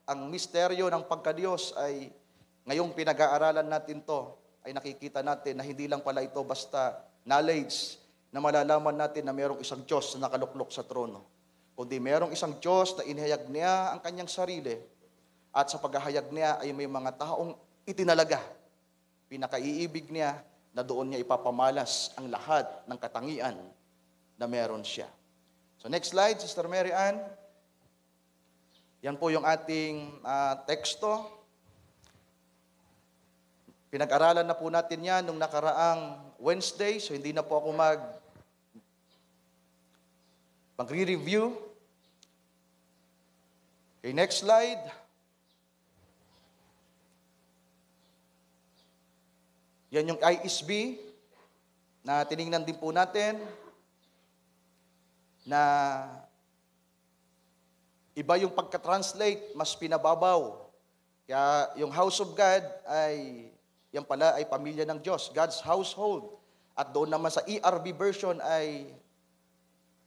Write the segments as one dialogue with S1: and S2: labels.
S1: ang misteryo ng pagka-Diyos ay ngayong pinag-aaralan natin to, ay nakikita natin na hindi lang pala ito basta knowledge na malalaman natin na mayroong isang Diyos na nakaluklok sa trono. Kundi mayroong isang Diyos na inihayag niya ang kanyang sarili at sa paghahayag niya ay may mga taong itinalaga. Pinakaiibig niya na doon niya ipapamalas ang lahat ng katangian na meron siya. So next slide, Sister Mary Ann. Yan po yung ating teksto. Pinag-aralan na po natin yan nung nakaraang Wednesday, so hindi na po ako magre-review. Okay, next slide. Yan yung ISB na tiningnan din po natin na iba yung pagka-translate, mas pinababaw. Kaya yung house of God ay, yan pala ay pamilya ng Diyos, God's household. At doon naman sa ERV version ay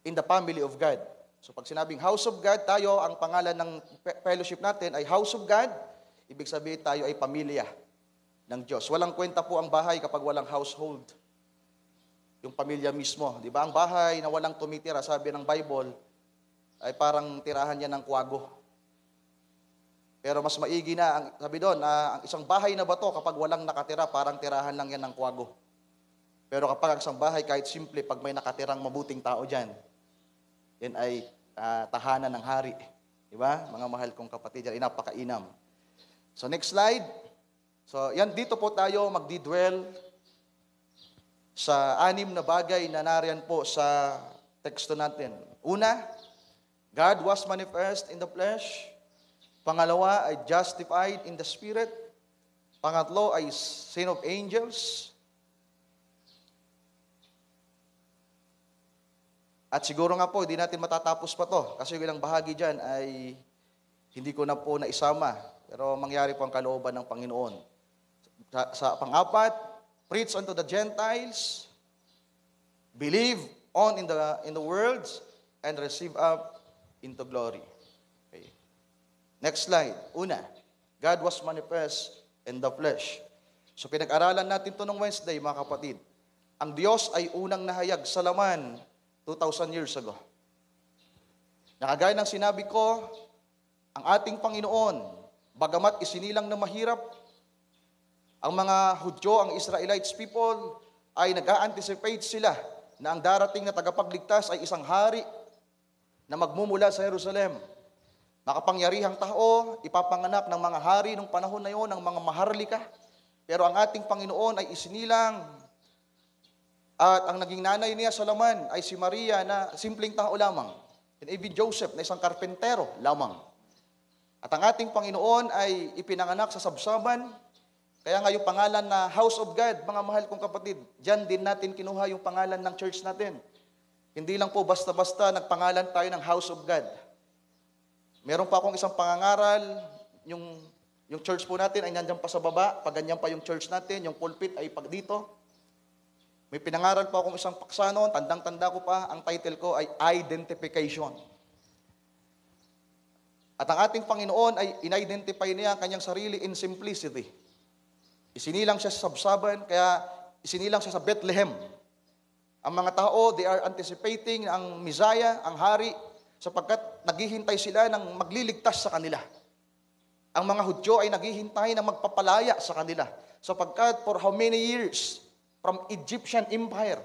S1: in the family of God. So pag sinabing house of God, tayo, ang pangalan ng fellowship natin ay house of God, ibig sabihin tayo ay pamilya ng Diyos. Walang kwenta po ang bahay kapag walang household. Yung pamilya mismo. Di ba? Ang bahay na walang tumitira, sabi ng Bible, ay parang tirahan niya ng kwago. Pero mas maigi na, sabi doon, ang isang bahay na bato kapag walang nakatira, parang tirahan lang yan ng kwago. Pero kapag ang isang bahay, kahit simple, pag may nakatirang mabuting tao dyan, yan ay tahanan ng hari. Diba? Mga mahal kong kapatid, yan ay napakainam. So next slide. So yan, dito po tayo magdidwell sa 6 na bagay na nariyan po sa teksto natin. Una, God was manifest in the flesh. Pangalawa ay justified in the Spirit. Pangatlo ay sin of angels. At siguro nga po, hindi natin matatapos pa to kasi yung ilang bahagi dyan ay hindi ko na po naisama. Pero mangyari po ang kalooban ng Panginoon. Sa pang-apat, preach unto the Gentiles, believe on in the world, and receive up into glory. Okay. Next slide. Una, God was manifest in the flesh. So pinag-aralan natin ito nung Wednesday, mga kapatid. Ang Diyos ay unang nahayag sa laman 2,000 years ago. Nakagaya ng sinabi ko, ang ating Panginoon, bagamat isinilang na mahirap, ang mga Hudyo, ang Israelites people, ay nag-a-anticipate sila na ang darating na tagapagligtas ay isang hari na magmumula sa Jerusalem. Makapangyarihang tao, ipapanganak ng mga hari ng panahon na yon, ng mga maharlika. Pero ang ating Panginoon ay isinilang at ang naging nanay niya sa laman ay si Maria na simpleng tao lamang. And even Joseph na isang karpentero lamang. At ang ating Panginoon ay ipinanganak sa sabsaban. Kaya nga yung pangalan na House of God, mga mahal kong kapatid, dyan din natin kinuha yung pangalan ng church natin. Hindi lang po basta-basta nagpangalan tayo ng House of God. Meron pa akong isang pangangaral, yung church po natin ay nandiyan pa sa baba, pag ganyan pa yung church natin, yung pulpit ay pag dito. May pinangaral pa akong isang paksa noon, tandang-tanda ko pa, ang title ko ay Identification. At ang ating Panginoon ay in-identify niya ang kanyang sarili in simplicity. Isinilang siya sa sabsaban, kaya isinilang siya sa Bethlehem. Ang mga tao, they are anticipating ang Messiah, ang hari, sapagkat naghihintay sila ng magliligtas sa kanila. Ang mga Hudyo ay naghihintay na magpapalaya sa kanila, sapagkat for how many years, from Egyptian Empire,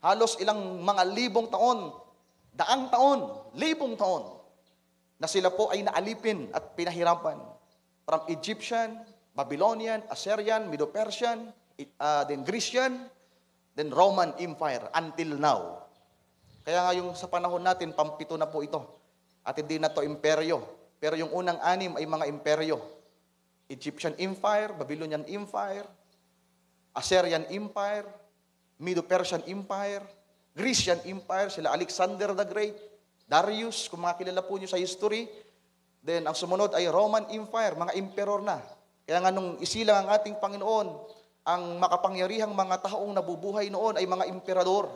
S1: halos ilang mga libong taon, daang taon, libong taon, na sila po ay naalipin at pinahirapan. From Egyptian, Babylonian, Assyrian, Medo-Persian, then Grecian, then Roman Empire, until now. Kaya nga yung sa panahon natin, pampito na po ito. At hindi na to imperyo. Pero yung unang 6 ay mga imperyo. Egyptian Empire, Babylonian Empire, Assyrian Empire, Medo-Persian Empire, Grecian Empire, sila Alexander the Great, Darius, kung mga kilala po nyo sa history. Then ang sumunod ay Roman Empire, mga emperor na. Kaya nga nung isilang ang ating Panginoon, ang makapangyarihang mga taong nabubuhay noon ay mga emperador,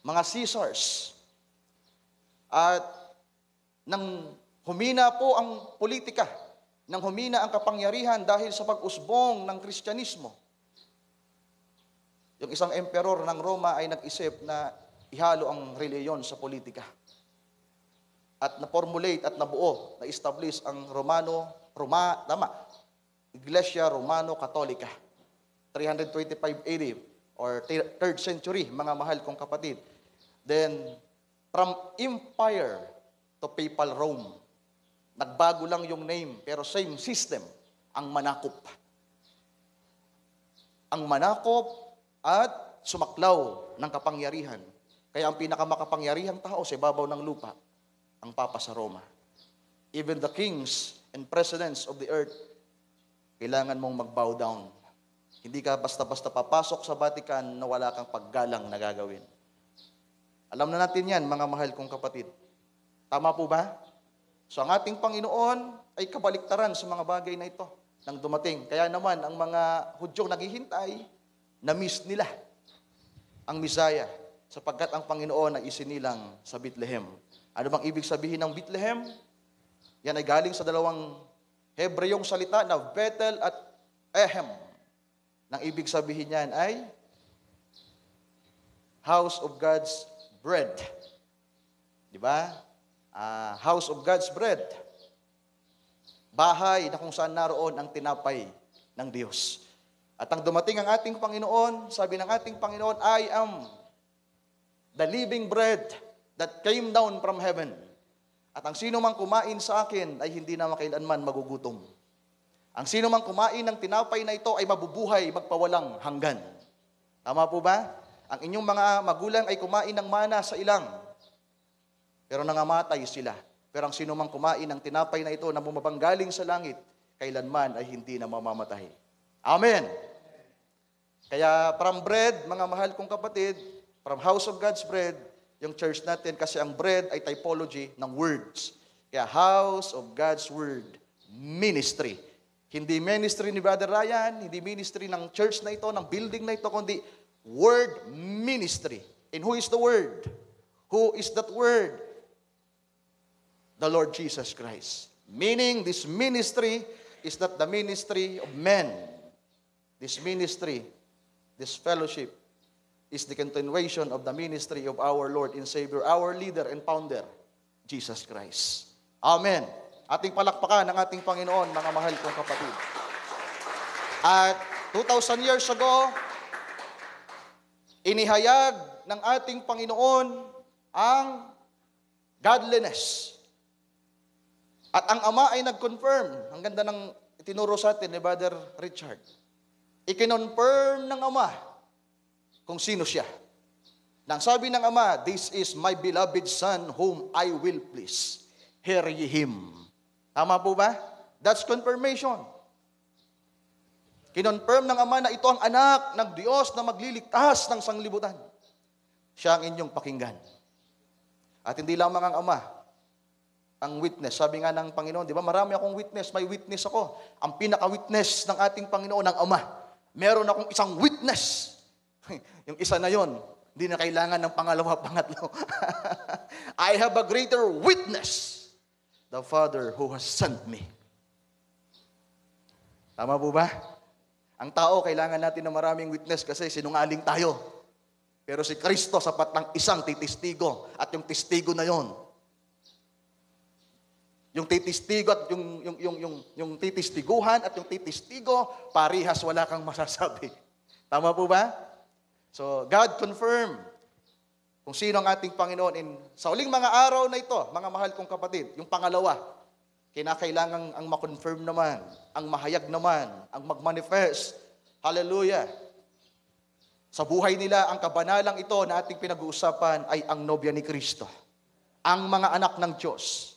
S1: mga Caesars. At nang Humina po ang politika, nang humina ang kapangyarihan dahil sa pag-usbong ng Kristyanismo. Yung isang emperor ng Roma ay nag-isip na ihalo ang reliyon sa politika. At na-formulate at nabuo, na-establish ang Iglesia Romano-Katolika. 325 AD or 3rd century, mga mahal kong kapatid. Then, from empire to papal Rome, nagbago lang yung name, pero same system, ang manakop. Ang manakop at sumaklaw ng kapangyarihan. Kaya ang pinakamakapangyarihang tao sa ibabaw ng lupa, ang Papa sa Roma. Even the kings and presidents of the earth, kailangan mong mag-bow down. Hindi ka basta-basta papasok sa Vatican na wala kang paggalang na gagawin. Alam na natin yan, mga mahal kong kapatid. Tama po ba? So ang ating Panginoon ay kabaliktaran sa mga bagay na ito nang dumating. Kaya naman, ang mga Hudyong naghihintay, na-miss nila ang Messiah sapagkat ang Panginoon ay isinilang sa Bethlehem. Ano bang ibig sabihin ng Bethlehem? Yan ay galing sa dalawang Hebreyong salita na Bethel at Ehem. Nang ibig sabihin niyan ay House of God's Bread. Di ba? House of God's Bread. Bahay na kung saan naroon ang tinapay ng Diyos. At ang dumating ang ating Panginoon, sabi ng ating Panginoon, I am the living bread that came down from heaven. At ang sino mang kumain sa akin ay hindi na makailanman magugutom. Ang sino mang kumain ng tinapay na ito ay mabubuhay magpawalang hanggan. Tama po ba? Ang inyong mga magulang ay kumain ng mana sa ilang, pero nangamatay sila. Pero ang sino mang kumain ng tinapay na ito na bumabang galing sa langit, kailanman ay hindi na mamamatay. Amen! Kaya from bread, mga mahal kong kapatid, from House of God's Bread, yung church natin, kasi ang bread ay typology ng words. Kaya House of God's Word, ministry. Hindi ministry ni Brother Ryan, hindi ministry ng church na ito, ng building na ito, kundi word ministry. And who is the Word? Who is that Word? The Lord Jesus Christ. Meaning, this ministry is not the ministry of men. This ministry, this fellowship, is the continuation of the ministry of our Lord and Savior, our leader and founder, Jesus Christ. Amen. Ating palakpakan ng ating Panginoon, mga mahal kong kapatid. At 2,000 years ago, inihayag ng ating Panginoon ang godliness. At ang Ama ay nag-confirm. Ang ganda ng itinuro sa atin ni Brother Richard. Ikinonfirm ng Ama kung sino siya. Nang sabi ng Ama, this is my beloved Son whom I will please. Hear ye Him. Tama po ba? That's confirmation. Kinonfirm ng Ama na ito ang anak ng Diyos na magliligtas ng sanglibutan. Siya ang inyong pakinggan. At hindi lamang ang Ama, ang witness. Sabi nga ng Panginoon, di ba, marami akong witness, may witness ako. Ang pinaka-witness ng ating Panginoon, ang Ama. Meron akong isang witness. Yung isa na yon, hindi na kailangan ng pangalawa, pangatlo. I have a greater witness, the Father who has sent me. Tama po ba? Ang tao, kailangan natin ng maraming witness kasi sinungaling tayo. Pero si Kristo, sapat ng isang titistigo. At yung testigo na yon, yung titistigo at yung titistiguhan at yung titistigo, parihas wala kang masasabi. Tama po ba? So, God confirmed kung sino ang ating Panginoon. Sa uling mga araw na ito, mga mahal kong kapatid, yung pangalawa, kinakailangan ang ma-confirm naman, ang mahayag naman, ang mag-manifest. Hallelujah! Sa buhay nila, ang kabanalang ito na ating pinag-uusapan ay ang nobya ni Kristo. Ang mga anak ng Diyos.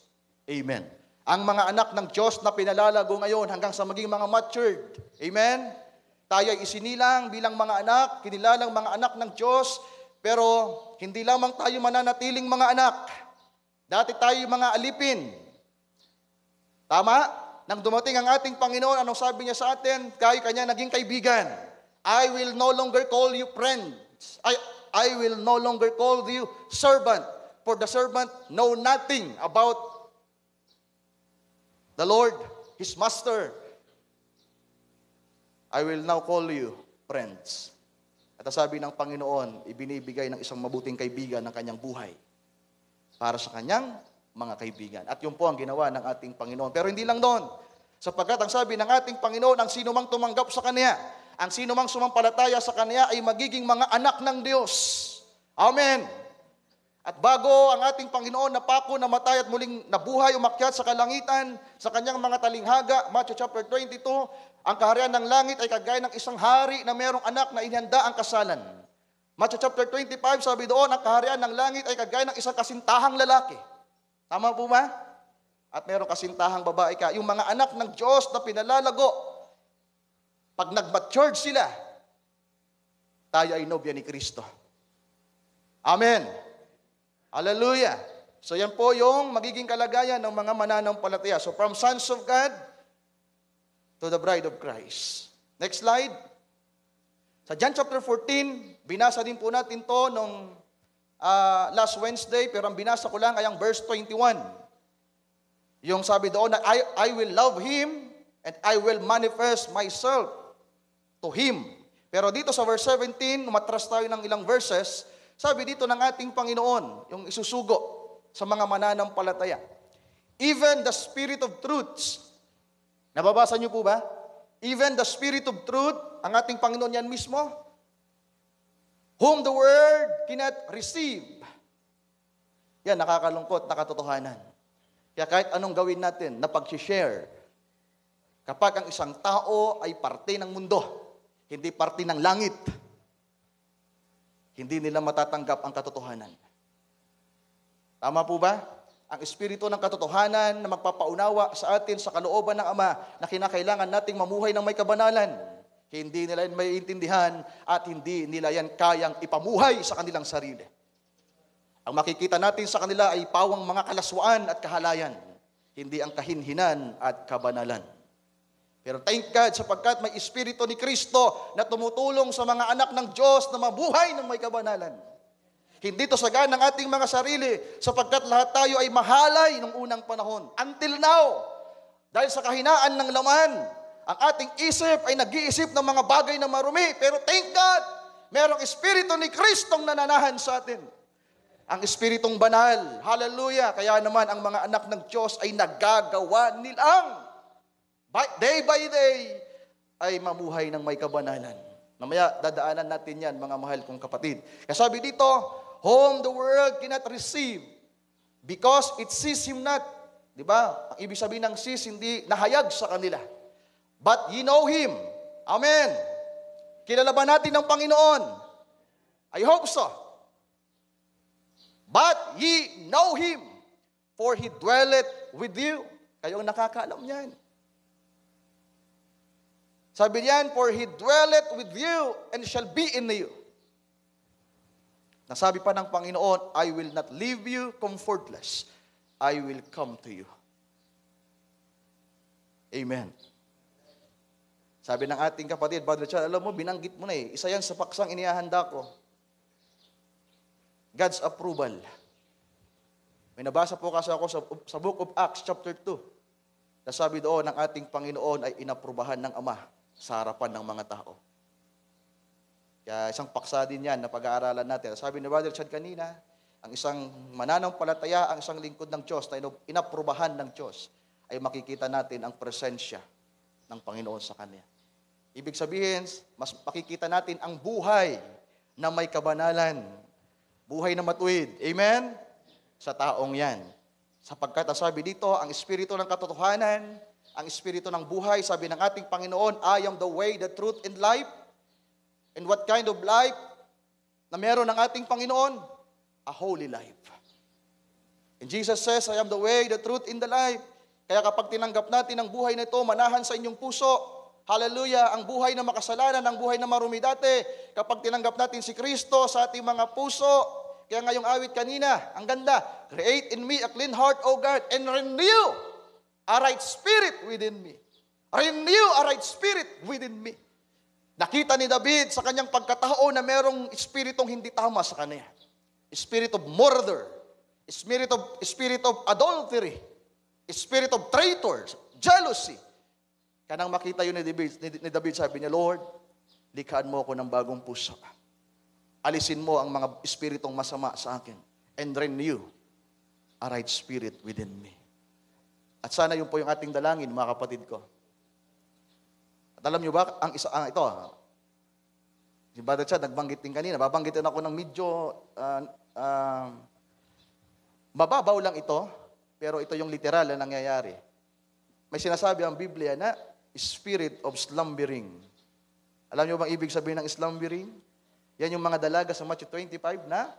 S1: Amen. Ang mga anak ng Diyos na pinalalago ngayon hanggang sa maging mga matured. Amen? Tayo ay isinilang bilang mga anak, kinilalang mga anak ng Diyos, pero hindi lamang tayo mananatiling mga anak. Dati tayo mga alipin. Tama? Nang dumating ang ating Panginoon, anong sabi niya sa atin? Tayo kanya naging kaibigan. I will no longer call you friends. I will no longer call you servant. For the servant know nothing about the Lord, his master, I will now call you friends. At sabi ng Panginoon, ibinibigay ng isang mabuting kaibigan ng kanyang buhay para sa kanyang mga kaibigan. At yun po ang ginawa ng ating Panginoon. Pero hindi lang doon. Sapagkat ang sabi ng ating Panginoon, ang sino mang tumanggap sa Kanya, ang sino mang sumampalataya sa Kanya ay magiging mga anak ng Diyos. Amen. At bago ang ating Panginoon napako, namatay at muling nabuhay, umakyat sa kalangitan, sa Kanyang mga talinghaga, Matthew chapter 22, ang kaharian ng langit ay kagaya ng isang hari na mayroong anak na inihanda ang kasalan. Matthew chapter 25, sabi doon, ang kaharian ng langit ay kagaya ng isang kasintahang lalaki. Tama po ba? At mayroong kasintahang babae ka. Yung mga anak ng Diyos na pinalalago, pag nag-mature sila, tayo ay nobya ni Kristo. Amen. Hallelujah. So yan po yung magiging kalagayan ng mga mananampalataya. So from sons of God to the bride of Christ. Next slide. Sa John chapter 14, binasa din po natin to nung last Wednesday, pero ang binasa ko lang ay ang verse 21. Yung sabi doon na, I will love Him and I will manifest myself to Him. Pero dito sa verse 17, umatras tayo ng ilang verses, sabi dito ng ating Panginoon, yung isusugo sa mga mananampalataya. Even the Spirit of truth. Nababasa niyo po ba? Even the Spirit of truth, ang ating Panginoon yan mismo, whom the world cannot receive. Yan, nakakalungkot na katotohanan. Kaya kahit anong gawin natin na pag-share, kapag ang isang tao ay parte ng mundo, hindi parte ng langit, hindi nila matatanggap ang katotohanan. Tama po ba? Ang espiritu ng katotohanan na magpapaunawa sa atin sa kalooban ng Ama na kinakailangan nating mamuhay ng may kabanalan. Hindi nila yan maiintindihan at hindi nila yan kayang ipamuhay sa kanilang sarili. Ang makikita natin sa kanila ay pawang mga kalaswaan at kahalayan, hindi ang kahinhinan at kabanalan. Pero thank God sapagkat may Espiritu ni Kristo na tumutulong sa mga anak ng Diyos na mabuhay ng may kabanalan. Hindi to sagan ng ating mga sarili sapagkat lahat tayo ay mahalay nung unang panahon. Until now, dahil sa kahinaan ng laman, ang ating isip ay nag-iisip ng mga bagay na marumi. Pero thank God, merong Espiritu ni Kristong nananahan sa atin. Ang Espiritong banal. Hallelujah. Kaya naman ang mga anak ng Diyos ay nagagawa nilang day by day ay mamuhay ng may kabanalan. Mamaya dadaanan natin yan, mga mahal kong kapatid. Kaya sabi dito, whom the world cannot receive because it sees Him not. Diba? Ang ibig sabihin ng sees, hindi nahayag sa kanila. But ye know Him. Amen. Kilala ba natin ang Panginoon? I hope so. But ye know Him, for He dwelleth with you. Kayo ang nakakaalam niyan. Sabi niyan, for He dwelleth with you and shall be in you. Nasabi pa ng Panginoon, I will not leave you comfortless. I will come to you. Amen. Sabi ng ating kapatid, Brother Chad, alam mo, binanggit mo na eh. Isa yan sa paksang inihahanda ko. God's approval. May nabasa po kasi ako sa Book of Acts chapter 2. Nasabi doon ng ating Panginoon ay inaprubahan ng Ama sa harapan ng mga tao. Kaya isang paksa din yan na pag-aaralan natin. Sabi ni Brother Chad kanina, ang isang mananampalataya, ang isang lingkod ng Diyos na inaprubahan ng Diyos, ay makikita natin ang presensya ng Panginoon sa Kanya. Ibig sabihin, mas makikita natin ang buhay na may kabanalan. Buhay na matuwid. Amen? Sa taong yan. Sapagkat sabi dito, ang espiritu ng katotohanan, ang espiritu ng buhay, sabi ng ating Panginoon, I am the way, the truth, and life. And what kind of life na meron ng ating Panginoon? A holy life. And Jesus says, I am the way, the truth, and the life. Kaya kapag tinanggap natin ang buhay na ito, manahan sa inyong puso, hallelujah, ang buhay na makasalanan, ang buhay na marumi dati, kapag tinanggap natin si Kristo sa ating mga puso, kaya ngayong awit kanina, ang ganda, create in me a clean heart, O God, and renew a right spirit within me. Renew a right spirit within me. Nakita ni David sa kanyang pagkatao na merong espiritong hindi tama sa kanya. Spirit of murder, spirit of adultery, spirit of traitors, jealousy. Kanang makita yun ni David, sabi niya, Lord, likhaan mo ako ng bagong puso. Alisin mo ang mga espiritong masama sa akin and renew a right spirit within me. At sana yun po yung ating dalangin, mga kapatid ko. At alam niyo ba, ito, si Brother Chad, nagbanggit din kanina, babanggitin ako ng medyo, mababaw lang ito, pero ito yung literal na nangyayari. May sinasabi ang Biblia na spirit of slumbering. Alam niyo bang ibig sabihin ng slumbering? Yan yung mga dalaga sa Matthew 25 na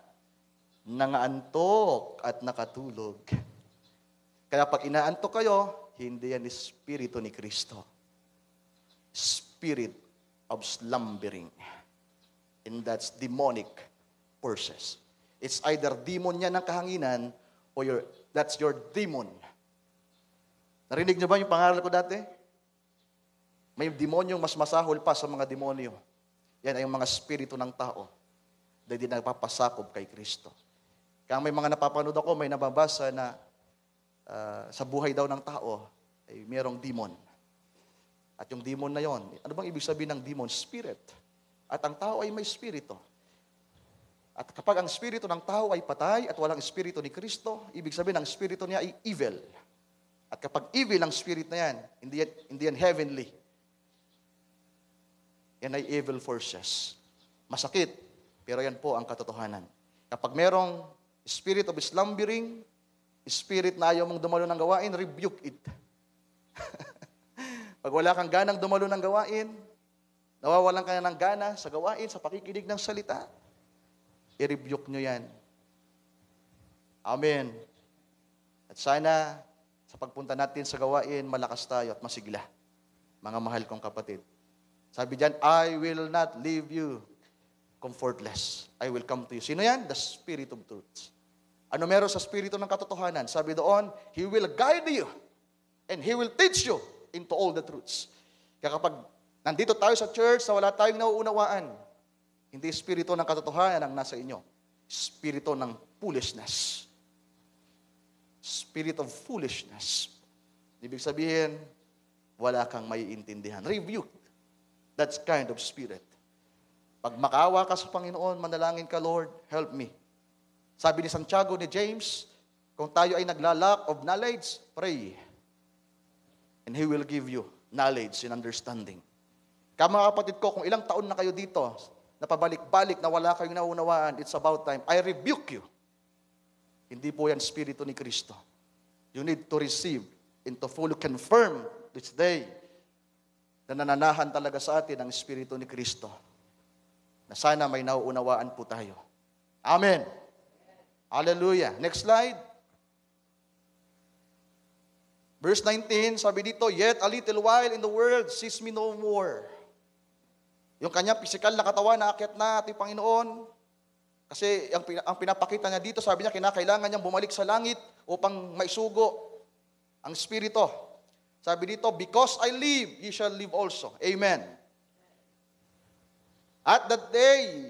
S1: nangaantok at nakatulog. Kaya pag inaantok kayo, hindi yan espiritu ni Kristo. Spirit of slumbering. And that's demonic forces. It's either demon niya ng kahanginan o that's your demon. Narinig niyo ba yung pangaral ko dati? May demonyong mas masahol pa sa mga demonyo. Yan ay yung mga spirito ng tao na hindi nagpapasakop kay Kristo. Kaya may mga napapanood ako, may nababasa na sa buhay daw ng tao ay mayroong demon. At yung demon na yon, ano bang ibig sabihin ng demon? Spirit. At ang tao ay may spirito. At kapag ang spirito ng tao ay patay at walang spirito ni Kristo, ibig sabihin ang spirito niya ay evil. At kapag evil ang spirit na yan, hindi yan heavenly. Yan ay evil forces. Masakit, pero yan po ang katotohanan. Kapag merong spirit of slumbering, spirit na ayaw mong dumalo ng gawain, rebuke it. Pag wala kang ganang dumalo ng gawain, nawawalan ka na ng gana sa gawain, sa pakikinig ng salita, i-rebuke nyo yan. Amen. At sana, sa pagpunta natin sa gawain, malakas tayo at masigla. Mga mahal kong kapatid. Sabi diyan, I will not leave you comfortless. I will come to you. Sino yan? The Spirit of Truth. Ano meron sa Spirito ng katotohanan? Sabi doon, He will guide you and He will teach you into all the truths. Kaya kapag nandito tayo sa church na wala tayong nauunawaan, hindi Spirito ng katotohanan ang nasa inyo. Spirito ng foolishness. Spirit of foolishness. Ibig sabihin, wala kang maiintindihan. Rebuke that kind of spirit. Pag makaawa ka sa Panginoon, manalangin ka, Lord, help me. Sabi ni Santiago, ni James, kung tayo ay nagla-lack of knowledge, pray. And He will give you knowledge and understanding. Kaya mga kapatid ko, kung ilang taon na kayo dito, napabalik-balik na wala kayong naunawaan, it's about time. I rebuke you. Hindi po yan Spirito ni Kristo. You need to receive and to fully confirm this day na nananahan talaga sa atin ang Espiritu ni Kristo. Na sana may nauunawaan po tayo. Amen. Hallelujah. Next slide. Verse 19, sabi dito, Yet a little while in the world sees me no more. Yung kanyang physical na katawan na aakyat na ating Panginoon. Kasi ang pinapakita niya dito, sabi niya, kinakailangan niyang bumalik sa langit upang maisugo ang Espiritu. Sabi dito, because I live, ye shall live also. Amen. At that day,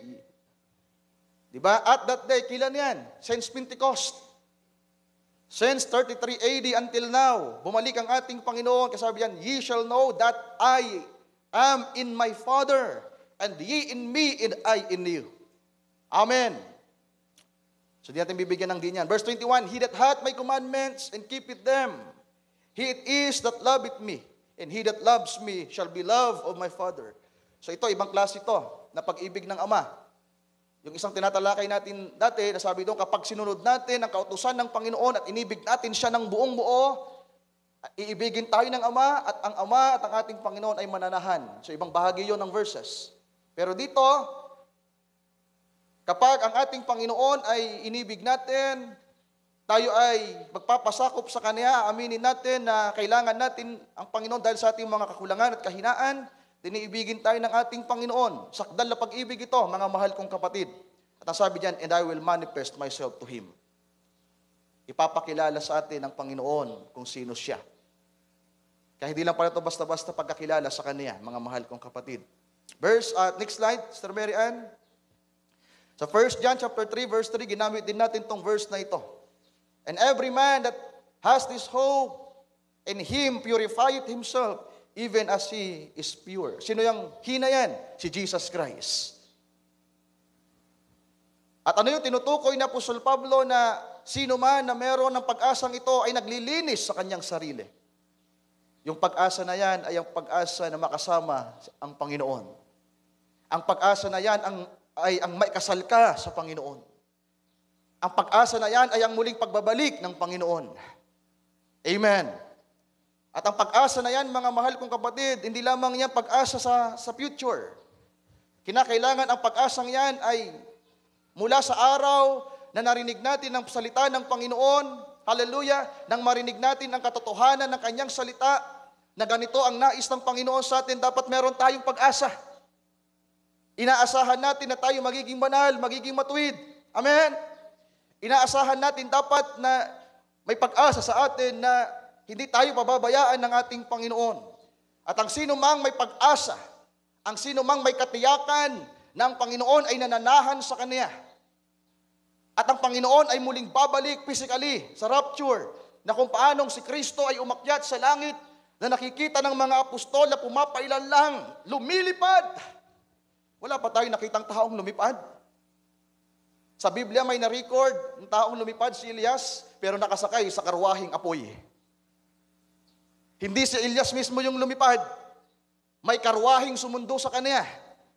S1: di ba? At that day, kailan yan? Since Pentecost. Since 33 AD until now, bumalik ang ating Panginoon. Kasi sabi yan, ye shall know that I am in my Father, and ye in me, and I in you. Amen. So di natin bibigyan ng din yan. Verse 21, He that hath my commandments and keepeth them, he it is that loveth me, and he that loves me shall be loved of my Father. So ito, ibang klase ito, na pag-ibig ng Ama. Yung isang tinatalakay natin dati, nasabi doon, kapag sinunod natin ang kautusan ng Panginoon at inibig natin siya ng buong buo, iibigin tayo ng Ama at ang ating Panginoon ay mananahan. So ibang bahagi yon ng verses. Pero dito, kapag ang ating Panginoon ay inibig natin, tayo ay magpapasakop sa Kanya, aminin natin na kailangan natin ang Panginoon dahil sa ating mga kakulangan at kahinaan, diniibigin tayo ng ating Panginoon. Sakdal na pag-ibig ito, mga mahal kong kapatid. At ang sabi diyan, and I will manifest myself to Him. Ipapakilala sa atin ng Panginoon kung sino siya. Kaya hindi lang pala ito basta-basta pagkakilala sa Kanya, mga mahal kong kapatid. Next slide, Sister Mary Ann. Sa 1 John chapter 3, verse 3, ginamit din natin itong verse na ito. And every man that has this hope and him purified himself, even as he is pure. Sino yung he na yan? Si Jesus Christ. At ano yung tinutukoy na Apostol Pablo na sino man na meron ng pag-asang ito ay naglilinis sa kanyang sarili. Yung pag-asa na yan ay ang pag-asa na makasama ang Panginoon. Ang pag-asa na yan ay ang maikasal ka sa Panginoon. Ang pag-asa na yan ay ang muling pagbabalik ng Panginoon. Amen. At ang pag-asa na yan, mga mahal kong kapatid, hindi lamang yan pag-asa sa future. Kinakailangan ang pag-asang yan ay mula sa araw na narinig natin ang salita ng Panginoon, hallelujah, nang marinig natin ang katotohanan ng kanyang salita, na ganito ang nais ng Panginoon sa atin, dapat meron tayong pag-asa. Inaasahan natin na tayo magiging banal, magiging matuwid. Amen? Inaasahan natin dapat na may pag-asa sa atin na hindi tayo pababayaan ng ating Panginoon. At ang sino mang may pag-asa, ang sino mang may katiyakan na ang Panginoon ay nananahan sa kanya. At ang Panginoon ay muling babalik physically sa rapture, na kung paanong si Kristo ay umakyat sa langit, na nakikita ng mga apostol na pumapailan lang, lumilipad. Wala pa tayong nakitang taong lumipad. Sa Biblia may na-record ng taong lumipad si Elias, pero nakasakay sa karwahing apoy. Hindi si Elias mismo yung lumipad. May karwahing sumundo sa kanya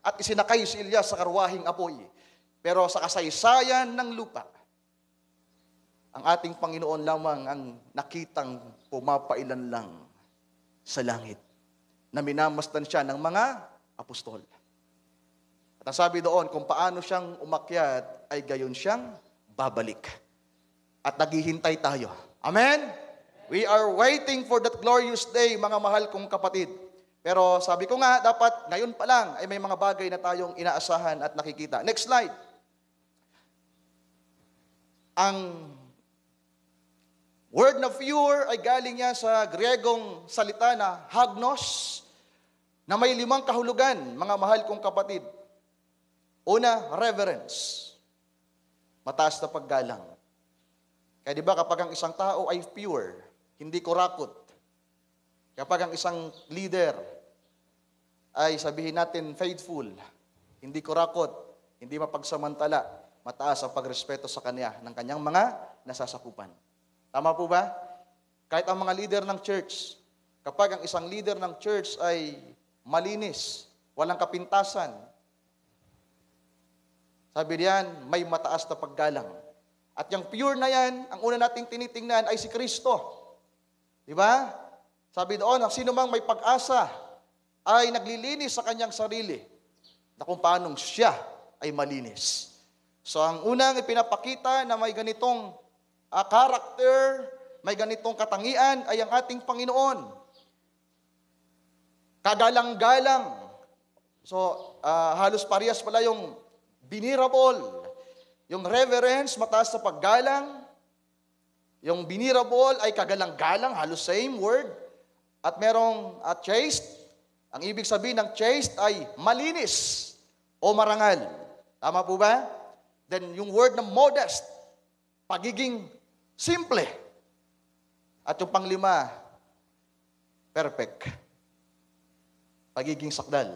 S1: at isinakay si Elias sa karwahing apoy. Pero sa kasaysayan ng lupa, ang ating Panginoon lamang ang nakitang pumapailan lang sa langit na minamasdan siya ng mga apostol. At ang sabi doon, kung paano siyang umakyat, ay gayon siyang babalik. At naghihintay tayo. Amen? We are waiting for that glorious day, mga mahal kong kapatid. Pero sabi ko nga, dapat ngayon pa lang ay may mga bagay na tayong inaasahan at nakikita. Next slide. Ang word na pure ay galing yan sa Griegong salita na hagnos, na may 5 kahulugan, mga mahal kong kapatid. Una, reverence. Mataas na paggalang. Kaya di ba kapag ang isang tao ay pure, hindi kurakot. Kapag ang isang leader ay sabihin natin faithful, hindi kurakot, hindi mapagsamantala, mataas ang pagrespeto sa kanya ng kanyang mga nasasakupan. Tama po ba? Kahit ang mga leader ng church, kapag ang isang leader ng church ay malinis, walang kapintasan, sabi diyan, may mataas na paggalang. At yung pure na yan, ang una nating tinitingnan ay si Kristo. Di ba? Sabi doon, ang sino mang may pag-asa ay naglilinis sa kanyang sarili na kung paanong siya ay malinis. So ang unang ipinapakita na may ganitong character, may ganitong katangian ay ang ating Panginoon. Kagalang-galang. So halos parehas pala yung venerable, yung reverence, mataas sa paggalang. Yung venerable ay kagalang-galang, halos same word. At merong chaste. Ang ibig sabihin ng chaste ay malinis o marangal. Tama po ba? Then yung word na modest, pagiging simple. At yung panglima, perfect. Pagiging sakdal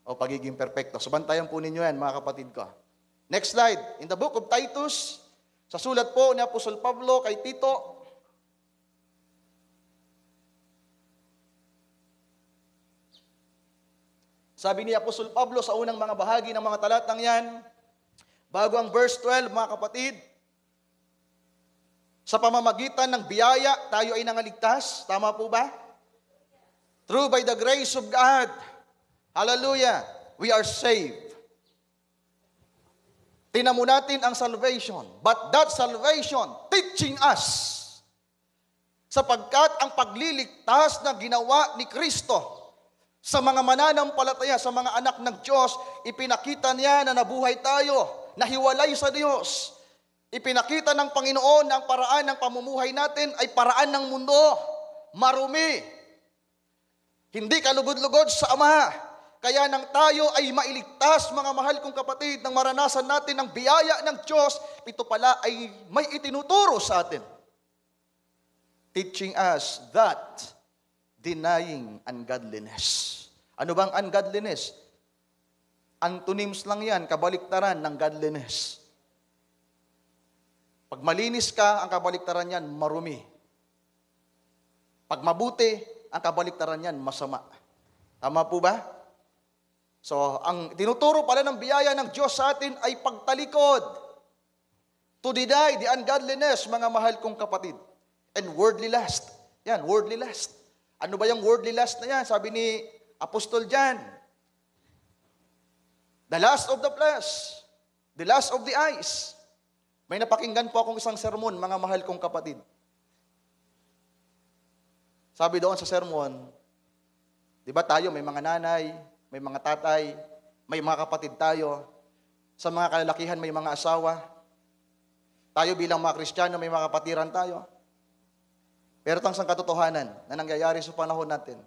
S1: o pagiging perfecto. Subantayan po ninyo yan, mga kapatid ko. Next slide. In the book of Titus, sa sulat po ni Apostol Pablo kay Tito, sabi ni Apostol Pablo sa unang mga bahagi ng mga talatang yan, bago ang verse 12, mga kapatid, sa pamamagitan ng biyaya, tayo ay nangaligtas. Tama po ba? Through by the grace of God. Hallelujah. We are saved. Tingnan mo natin ang salvation. But that salvation teaching us, sapagkat ang pagliligtas na ginawa ni Kristo sa mga mananampalataya, sa mga anak ng Diyos, ipinakita niya na nabuhay tayo, nahiwalay sa Diyos. Ipinakita ng Panginoon na ang paraan ng pamumuhay natin ay paraan ng mundo, marumi. Hindi kalugod-lugod sa Ama. Kaya nang tayo ay mailigtas, mga mahal kong kapatid, nang maranasan natin ang biyaya ng Diyos, ito pala ay may itinuturo sa atin. Teaching us that denying ungodliness. Ano bang ungodliness? Antonyms lang yan, kabaliktaran ng godliness. Pag malinis ka, ang kabaliktaran yan, marumi. Pag mabuti, ang kabaliktaran yan, masama. Tama po ba? So, ang tinuturo pala ng biyaya ng Diyos sa atin ay pagtalikod. To deny the ungodliness, mga mahal kong kapatid. And worldly lust. Yan, worldly lust. Ano ba yung worldly lust na yan? Sabi ni Apostol John, the lust of the flesh, the lust of the eyes. May napakinggan po akong isang sermon, mga mahal kong kapatid. Sabi doon sa sermon, di ba tayo, may mga nanay, may mga tatay, may mga kapatid tayo. Sa mga kalalakihan, may mga asawa. Tayo bilang mga Kristiyano, may mga kapatiran tayo. Pero itong isang katotohanan na nangyayari sa panahon natin.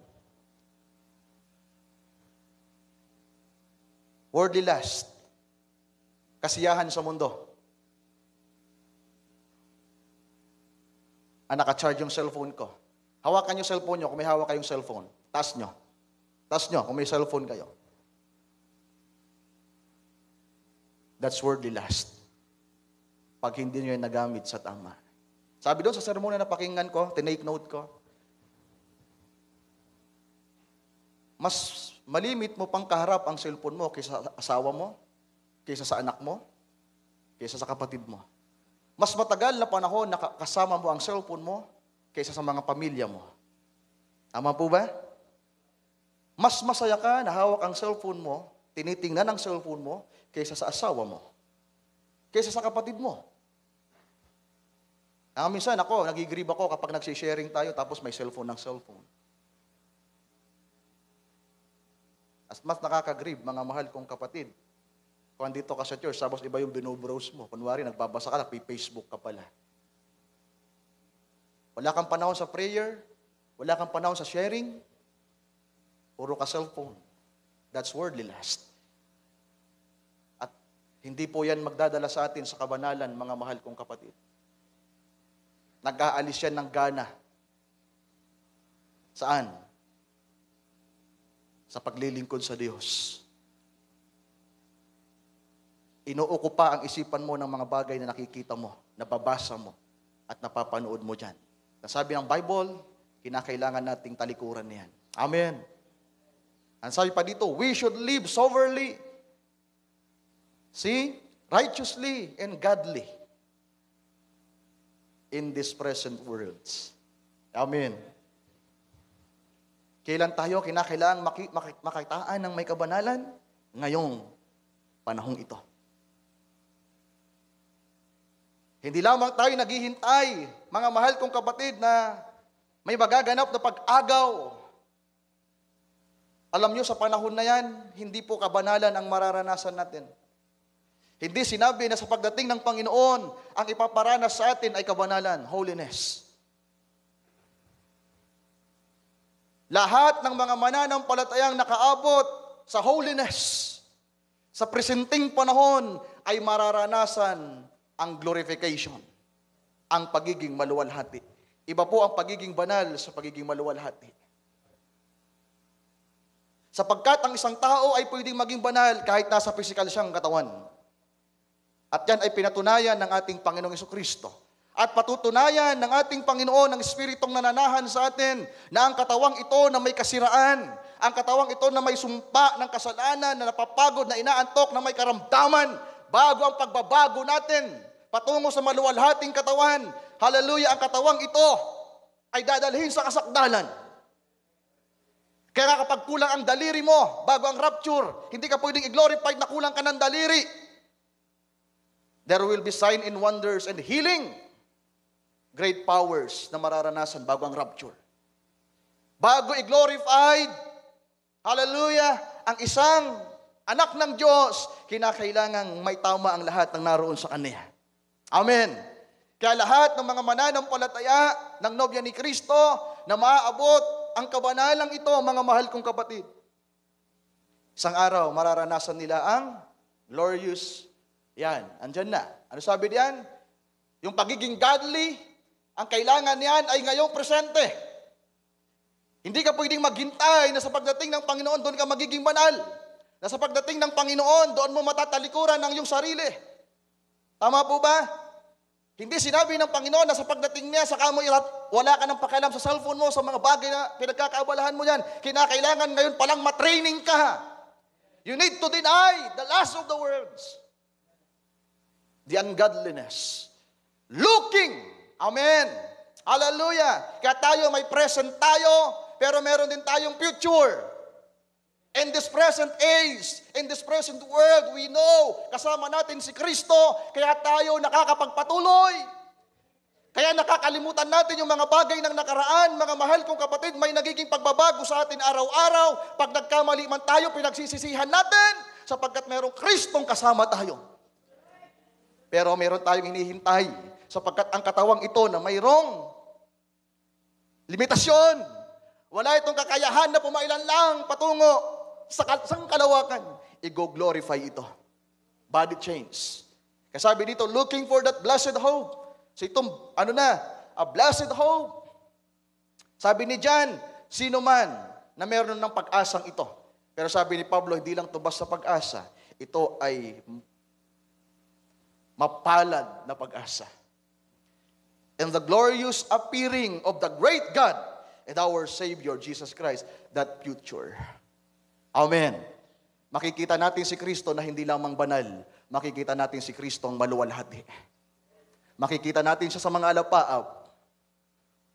S1: Worldly lust, kasiyahan sa mundo. Naka-charge yung cellphone ko. Hawakan yung cellphone nyo kung may hawak kayong cellphone. Taas nyo. Taas nyo kung may cellphone kayo. That's worldly lust. Pag hindi nyo yung nagamit sa tama. Sabi doon sa sermon na napakinggan ko, tinake note ko, mas malimit mo pang kaharap ang cellphone mo kaysa sa asawa mo, kaysa sa anak mo, kaysa sa kapatid mo. Mas matagal na panahon na kasama mo ang cellphone mo kaysa sa mga pamilya mo. Tama po ba? Mas masaya ka na hawak ang cellphone mo, tinitingnan ang cellphone mo, kaysa sa asawa mo, kaysa sa kapatid mo. Minsan ako, nagigribe ako kapag nagsisharing tayo tapos may cellphone ng cellphone. As mas nakakagrib, mga mahal kong kapatid. Kung andito ka sa church, tapos iba yung binobrowse mo. Kunwari, nagbabasa ka, nagpi-Facebook ka pala. Wala kang panahon sa prayer, wala kang panahon sa sharing, puro ka cellphone. That's worldly lust. At hindi po yan magdadala sa atin sa kabanalan, mga mahal kong kapatid. Nag-aalis yan ng gana. Saan? Sa paglilingkod sa Diyos. Inuukupa ang isipan mo ng mga bagay na nakikita mo, nababasa mo, at napapanood mo dyan. Sabi ng Bible, kinakailangan nating talikuran niyan. Amen. Ang sabi pa dito, we should live soberly. See? Righteously and godly in this present world. Amen. Kailan tayo kinakailangan makitaan ng may kabanalan? Ngayong panahong ito. Hindi lamang tayo naghihintay, mga mahal kong kapatid, na may magaganap na pag-agaw. Alam nyo, sa panahon na yan, hindi po kabanalan ang mararanasan natin. Hindi sinabi na sa pagdating ng Panginoon, ang ipaparanas sa atin ay kabanalan, holiness. Lahat ng mga mananampalatayang nakaabot sa holiness, sa presenting panahon, ay mararanasan ang glorification, ang pagiging maluwalhati. Iba po ang pagiging banal sa pagiging maluwalhati. Sapagkat ang isang tao ay pwedeng maging banal kahit nasa physical siyang katawan. At yan ay pinatunayan ng ating Panginoong Jesucristo. At patutunayan ng ating Panginoon ng Espiritong nananahan sa atin na ang katawang ito na may kasiraan, ang katawang ito na may sumpa ng kasalanan, na napapagod, na inaantok, na may karamdaman, bago ang pagbabago natin patungo sa maluwalhating katawan. Hallelujah, ang katawang ito ay dadalhin sa kasakdalan. Kaya kapag kulang ang daliri mo bago ang rapture, hindi ka pwedeng i-glorified na kulang ka ng daliri. There will be sign and wonders and healing. Great powers na mararanasan bago ang rapture. Bago i-glorified, hallelujah, ang isang anak ng Diyos, kinakailangang may tama ang lahat ng naroon sa Kanya. Amen. Kaya lahat ng mga mananampalataya ng nobya ni Kristo na maaabot ang kabanalang ito, mga mahal kong kapatid, isang araw mararanasan nila ang glorious, yan, andyan na. Ano sabi diyan? Yung pagiging godly, ang kailangan niyan ay ngayong presente. Hindi ka pwedeng maghintay na sa pagdating ng Panginoon, doon ka magiging banal. Na sa pagdating ng Panginoon, doon mo matatalikuran ang iyong sarili. Tama po ba? Hindi sinabi ng Panginoon na sa pagdating niya, saka mo wala ka ng pakialam sa cellphone mo, sa mga bagay na pinagkakaabalahan mo yan. Kinakailangan ngayon palang matraining ka. You need to deny the lust of the world, the ungodliness. Looking. Amen. Hallelujah. Kaya tayo may present tayo, pero meron din tayong future. In this present age, in this present world, we know, kasama natin si Kristo, kaya tayo nakakapagpatuloy. Kaya nakakalimutan natin yung mga bagay ng nakaraan. Mga mahal kong kapatid, may nagiging pagbabago sa atin araw-araw. Pag nagkamali man tayo, pinagsisisihan natin, sapagkat merong Kristong kasama tayo. Pero meron tayong hinihintay, sapagkat ang katawang ito na mayroong limitasyon. Wala itong kakayahan na pumailan lang patungo sa kalawakan. I-glorify ito. Body change. Kasi sabi dito, looking for that blessed hope. So itong, a blessed hope. Sabi ni John, sino man na meron ng pag-asang ito. Pero sabi ni Pablo, hindi lang tubas sa pag-asa. Ito ay mapalad na pag-asa. And the glorious appearing of the great God and our Savior, Jesus Christ, that future. Amen. Makikita natin si Kristo na hindi lamang banal. Makikita natin si Kristo ang maluwalhati. Makikita natin siya sa mga alapaap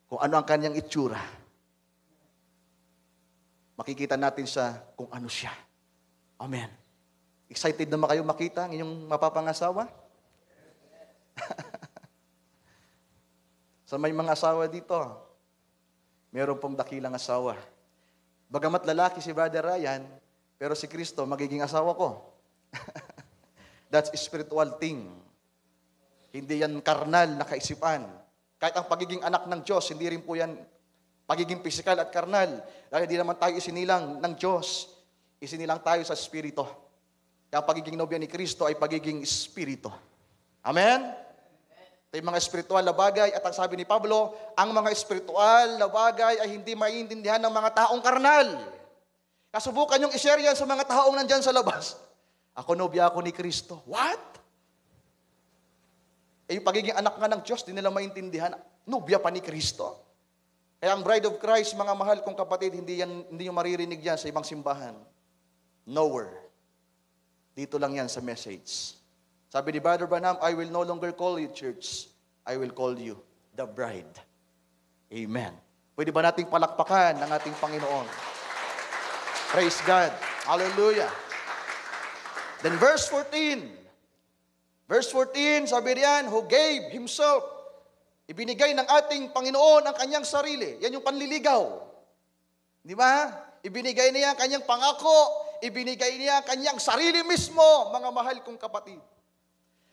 S1: kung ano ang kanyang itsura. Makikita natin siya kung ano siya. Amen. Excited na ba kayo makita ang inyong mapapangasawa? Sa may mga asawa dito, meron pong dakilang asawa. Bagamat lalaki si Brother Ryan, pero si Kristo magiging asawa ko. That's a spiritual thing. Hindi yan karnal na kaisipan. Kahit ang pagiging anak ng Diyos, hindi rin po yan pagiging pisikal at karnal. Dahil hindi naman tayo isinilang ng Diyos. Isinilang tayo sa Espiritu. Kaya ang pagiging nobya ni Kristo ay pagiging Espiritu. Amen? Ito yung mga espiritual na bagay, at ang sabi ni Pablo, ang mga espiritual na bagay ay hindi maiintindihan ng mga taong karnal. Kasubukan yung i-share yan sa mga taong nandyan sa labas. Ako nobya ako ni Kristo. What? Eh yung pagiging anak nga ng Diyos, di nila maintindihan, nobya pa ni Kristo. Kaya ang bride of Christ, mga mahal kong kapatid, hindi nyo maririnig yan sa ibang simbahan. Nowhere. Dito lang yan sa message. Sabi ni Brother Branham, I will no longer call you church. I will call you the bride. Amen. Pwede ba nating palakpakan ng ating Panginoon? Praise God. Hallelujah. Then verse 14. Verse 14, sabi riyan, who gave Himself. Ibinigay ng ating Panginoon ang kanyang sarili. Yan yung panliligaw. Di ba? Ibinigay niya ang kanyang pangako. Ibinigay niya ang kanyang sarili mismo, mga mahal kong kapatid.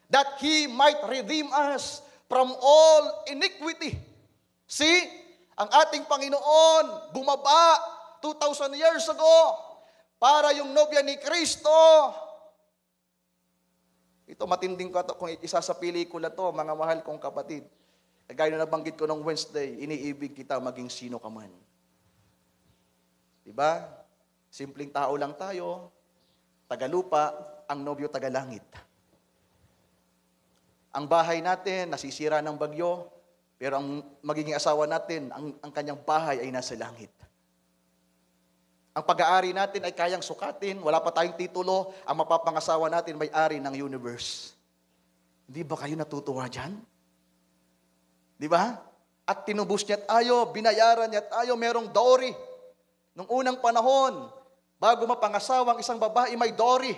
S1: That He might redeem us from all iniquity. See, ang ating Panginoon bumaba 2,000 years ago para yung nobya ni Kristo. Ito matinding ko kung isa sa pelikula to, mga mahal kong kapatid. Gaya na nabanggit ko nung Wednesday, iniibig kita maging sino ka man. Diba? Simpleng tao lang tayo, tagalupa, ang nobyo tagalangit. Ang bahay natin, nasisira ng bagyo, pero ang magiging asawa natin, ang kanyang bahay ay nasa langit. Ang pag-aari natin ay kayang sukatin, wala pa tayong titulo, ang mapapangasawa natin may-ari ng universe. Hindi ba kayo natutuwa dyan? Di ba? At tinubos niya tayo, binayaran niya tayo, merong dowry. Nung unang panahon, bago mapangasawa ang isang babae, may dowry.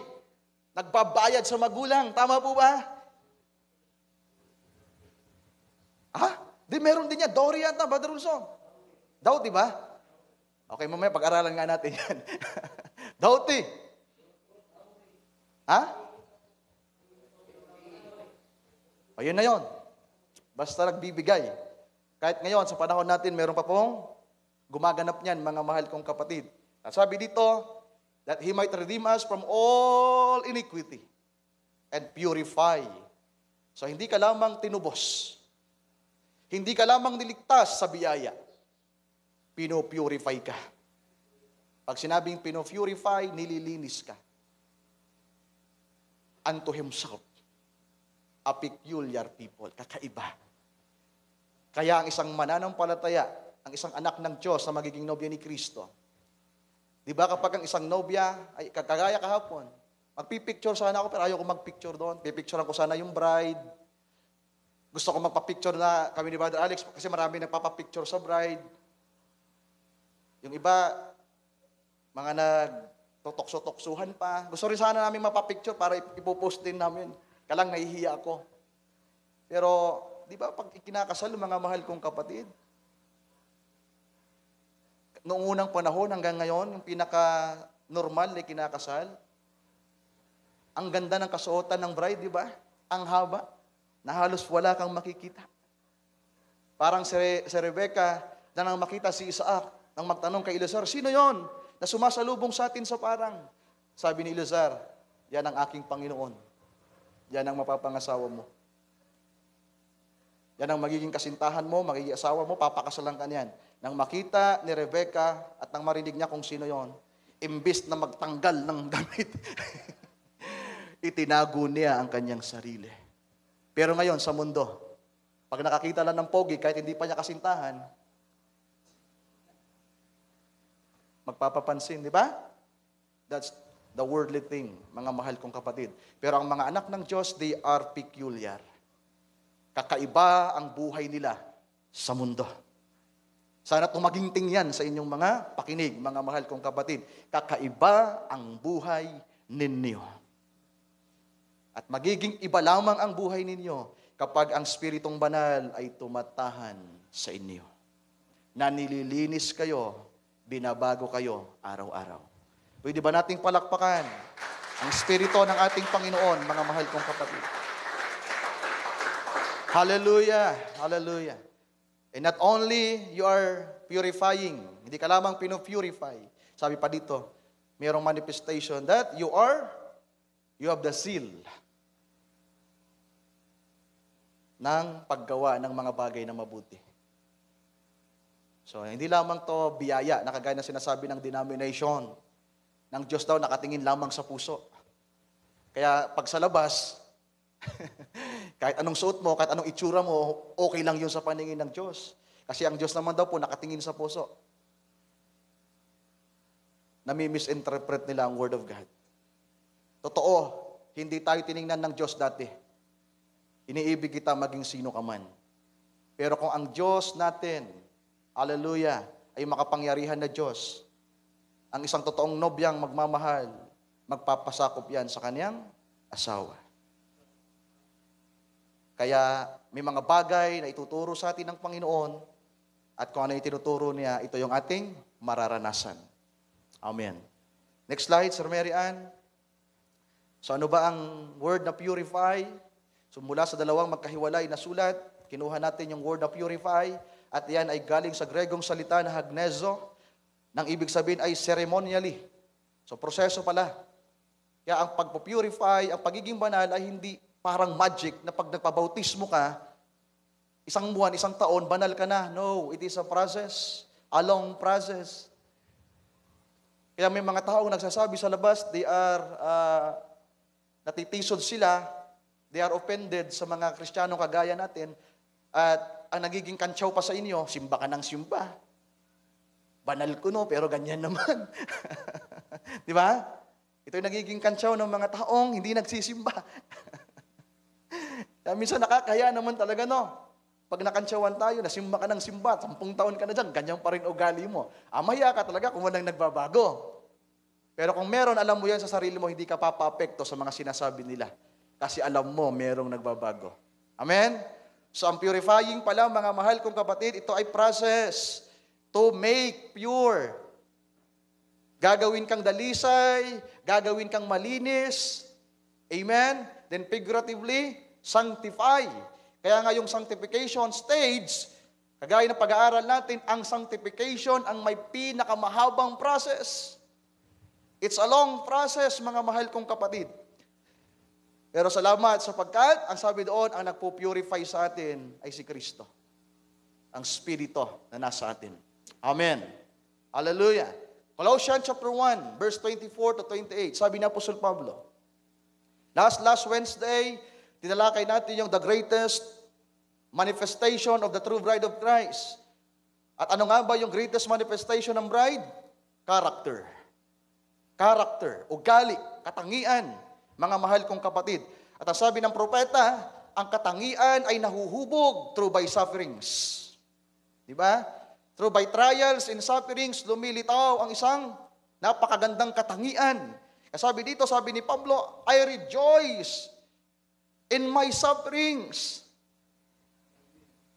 S1: Nagbabayad sa magulang, tama po ba? Di meron din yan. Dowry yan, Brother Ulson. Doubt, di ba? Okay, mamaya pag-aralan nga natin yan. Doubt, eh. Ayun na yon. Basta nagbibigay. Kahit ngayon, sa panahon natin, meron pa pong gumaganap niyan, mga mahal kong kapatid. At sabi dito, that He might redeem us from all iniquity and purify. So, hindi ka lamang tinubos. Hindi ka lamang niligtas sa biyaya. pinopurify ka. Pag sinabing pinopurify, nililinis ka. Unto himself, a peculiar people, kakaiba. Kaya ang isang mananampalataya, ang isang anak ng Diyos na magiging nobya ni Kristo, di ba kapag ang isang nobya, ay kagaya kahapon, magpipicture sana ako pero ayaw ko magpicture doon. Pipicturean ko sana yung bride. Gusto ko magpapicture na kami ni Brother Alex kasi marami nagpapapicture sa bride. Yung iba, mga nagtotokso-toksuhan pa. Gusto rin sana namin mapapicture para ipopost din namin. Kalang nahihiya ako. Pero, di ba pag ikinakasal, mga mahal kong kapatid, noong unang panahon hanggang ngayon, yung pinaka-normal na kinakasal, ang ganda ng kasuotan ng bride, di ba? Ang haba, na halos wala kang makikita. Parang si Rebecca, na nang makita si Isaac, nang magtanong kay Elazar, sino yon na sumasalubong sa atin sa parang? Sabi ni Elazar, yan ang aking Panginoon. Yan ang mapapangasawa mo. Yan ang magiging kasintahan mo, magiging asawa mo, papakasalan ka niyan. Nang makita ni Rebecca at nang marinig niya kung sino yon, imbis na magtanggal ng damit, itinago niya ang kanyang sarili. Pero ngayon sa mundo, pag nakakita lang ng pogi, kahit hindi pa niya kasintahan, magpapapansin, di ba? That's the worldly thing, mga mahal kong kapatid. Pero ang mga anak ng Diyos, they are peculiar. Kakaiba ang buhay nila sa mundo. Sana tumaginting yan sa inyong mga pakinig, mga mahal kong kapatid. Kakaiba ang buhay ninyo. At magiging iba lamang ang buhay ninyo kapag ang Spiritong Banal ay tumatahan sa inyo. Na nililinis kayo, binabago kayo araw-araw. Pwede ba nating palakpakan ang Espiritu ng ating Panginoon, mga mahal kong kapatid? Hallelujah! Hallelujah! And not only you are purifying, hindi ka lamang pinopurify. Sabi pa dito, mayroong manifestation that you have the seal ng paggawa ng mga bagay na mabuti. So, hindi lamang to biyaya, na kagaya na sinasabi ng denomination, ng Diyos daw nakatingin lamang sa puso. Kaya pag sa labas, kahit anong suot mo, kahit anong itsura mo, okay lang yun sa paningin ng Diyos. Kasi ang Diyos naman daw po nakatingin sa puso. Nami-misinterpret nila ang Word of God. Totoo, hindi tayo tiningnan ng Diyos dati. Iniibig kita maging sino ka man. Pero kung ang Diyos natin, hallelujah, ay makapangyarihan na Diyos, ang isang totoong nobyang magmamahal, magpapasakop yan sa kanyang asawa. Kaya may mga bagay na ituturo sa atin ng Panginoon at kung ano yung tinuturo niya, ito yung ating mararanasan. Amen. Next slide, Sir Mary Ann. So ano ba ang word na purify? So mula sa dalawang magkahiwalay na sulat, kinuha natin yung word na purify at yan ay galing sa Gregong salita na hagnezo, nang ibig sabihin ay ceremonially. So proseso pala. Kaya ang pagpupurify, ang pagiging banal ay hindi parang magic na pag nagpabautismo ka, isang buwan, isang taon, banal ka na. No, it is a process, a long process. Kaya may mga taong nagsasabi sa labas, they are, natitisod sila, they are offended sa mga Kristiyano kagaya natin, at ang nagiging kantsaw pa sa inyo, simba ka ng simba. Banal ko no, pero ganyan naman. Di ba? Ito yung nagiging kantsaw ng mga taong hindi nagsisimba. Kaya minsan nakakaya naman talaga, no? Pag nakantsawan tayo, nasimba ka ng simba, 10 taon ka na dyan, ganyan pa rin ugali mo. Amaya ka talaga kung walang nagbabago. Pero kung meron, alam mo yan sa sarili mo, hindi ka papapekto sa mga sinasabi nila. Kasi alam mo, merong nagbabago. Amen? So ang purifying pala, mga mahal kong kapatid, ito ay process to make pure. Gagawin kang dalisay, gagawin kang malinis. Amen? Then figuratively, sanctify. Kaya nga yung sanctification stage, kagaya ng pag-aaral natin, ang sanctification ang may pinakamahabang process. It's a long process, mga mahal kong kapatid. Pero salamat sapagkat, ang sabi doon, ang nagpo-purify sa atin ay si Kristo. Ang Espiritu na nasa atin. Amen. Hallelujah. Colossians chapter 1, verse 24 to 28. Sabi ni Apostol Pablo, last Wednesday, tinalakay natin yung the greatest manifestation of the true bride of Christ. At ano nga ba yung greatest manifestation ng bride? Character. Character, ugali, katangian, mga mahal kong kapatid. At ang sabi ng propeta, ang katangian ay nahuhubog through by sufferings. Di ba? Through by trials and sufferings, lumilitaw ang isang napakagandang katangian. Sabi dito, sabi ni Pablo, I rejoice in my sufferings.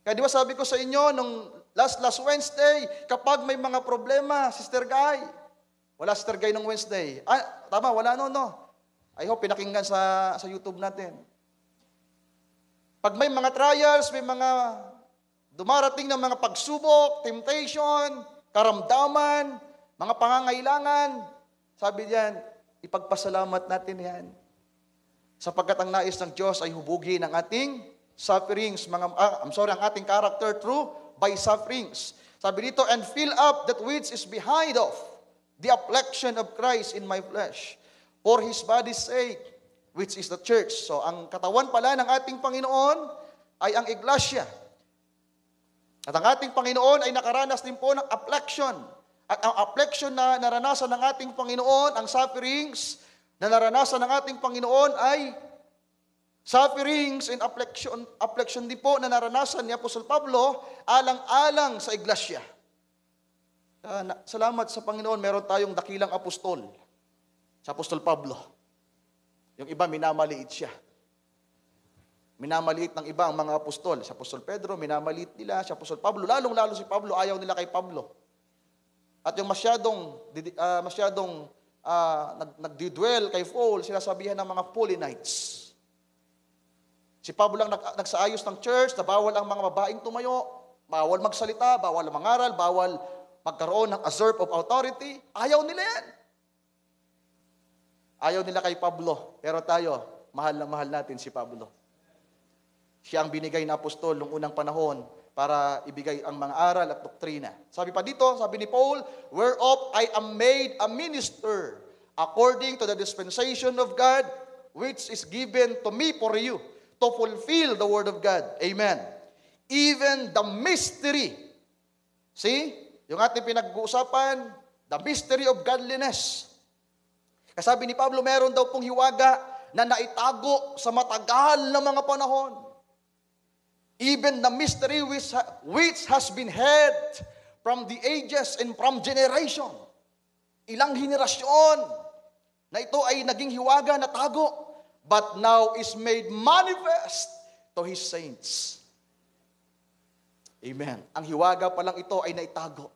S1: Kaya di ba sabi ko sa inyo, nung last Wednesday, kapag may mga problema, Sister Guy, wala Sister Guy nung Wednesday. Tama, wala no. I hope pinakinggan sa YouTube natin. Pag may mga trials, may mga dumarating ng mga pagsubok, temptation, karamdaman, mga pangangailangan, sabi diyan, ipagpasalamat natin yan. Sapagkat ang nais ng Diyos ay hubugin ang ating sufferings, ang ating character through by sufferings. Sabi dito, and fill up that which is behind of the affliction of Christ in my flesh, for His body's sake, which is the church. So, ang katawan pala ng ating Panginoon ay ang iglesia. At ang ating Panginoon ay nakaranas din po ng affliction. At ang affliction na naranasan ng ating Panginoon, ang sufferings na naranasan ng ating Panginoon ay sufferings and affliction din po na naranasan ni Apostol Pablo alang-alang sa iglesia. Salamat sa Panginoon, meron tayong dakilang apostol, sa Apostol Pablo. Yung iba, minamaliit siya. Minamaliit ng iba ang mga apostol. Si Apostol Pedro, minamaliit nila. Si Apostol Pablo, lalong-lalo si Pablo, ayaw nila kay Pablo. At yung masyadong nagdidwell kay Paul, sinasabihan ng mga Paulinites. Si Pablo lang nagsaayos ng church na bawal ang mga babaeng tumayo, bawal magsalita, bawal mangaral, bawal magkaroon ng usurp of authority. Ayaw nila yan. Ayaw nila kay Pablo. Pero tayo, mahal na mahal natin si Pablo. Siya ang binigay na apostol noong unang panahon para ibigay ang mga aral at doktrina. Sabi pa dito, sabi ni Paul, whereof I am made a minister according to the dispensation of God, which is given to me for you, to fulfill the word of God. Amen. Even the mystery. See? Yung ating pinag-uusapan, the mystery of godliness. Kasabi ni Pablo, meron daw pong hiwaga na naitago sa matagal na mga panahon. Even the mystery which has been hid from the ages and from generation. Ilang henerasyon na ito ay naging hiwaga na tago, but now is made manifest to His saints. Amen. Ang hiwaga pa lang ito ay naitago.